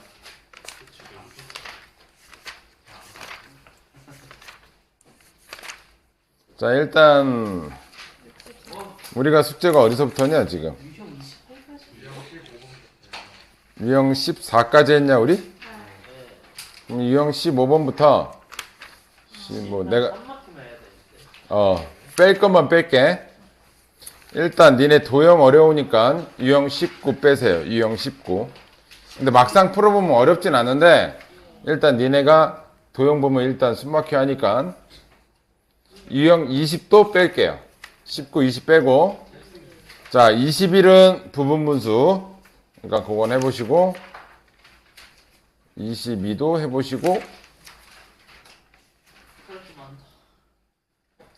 자, 일단 우리가 숙제가 어디서부터냐 지금? 유형 14까지 했냐 우리? 그럼 유형 15번부터 뭐 내가 뺄 것만 뺄게. 일단 니네 도형 어려우니까 유형 19 빼세요. 유형 19. 근데 막상 풀어보면 어렵진 않은데 일단 니네가 도형 보면 일단 숨막혀 하니까 유형 20도 뺄게요. 19, 20 빼고 자 21은 부분분수 그러니까 그건 해보시고 22도 해보시고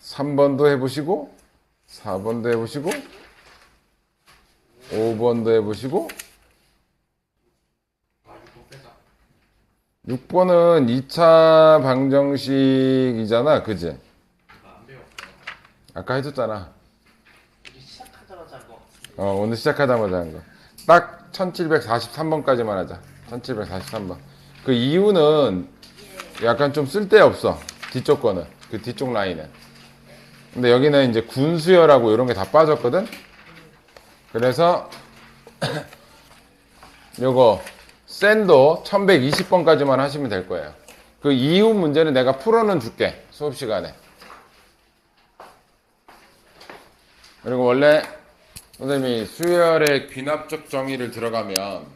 3번도 해보시고 4번도 해보시고 5번도 해보시고 6번은 2차 방정식이잖아. 그지? 아까 해줬잖아. 시작하자마자 한 거. 오늘 시작하자마자 한 거. 딱 1743번까지만 하자. 1743번. 그 이유는 약간 좀 쓸데없어. 뒤쪽 거는. 그 뒤쪽 라인은. 근데 여기는 이제 군수열하고 이런 게 다 빠졌거든? 그래서 요거 샌도 1120번까지만 하시면 될 거예요. 그 이후 문제는 내가 풀어는 줄게. 수업 시간에. 그리고 원래 선생님이 수열의 귀납적 정의를 들어가면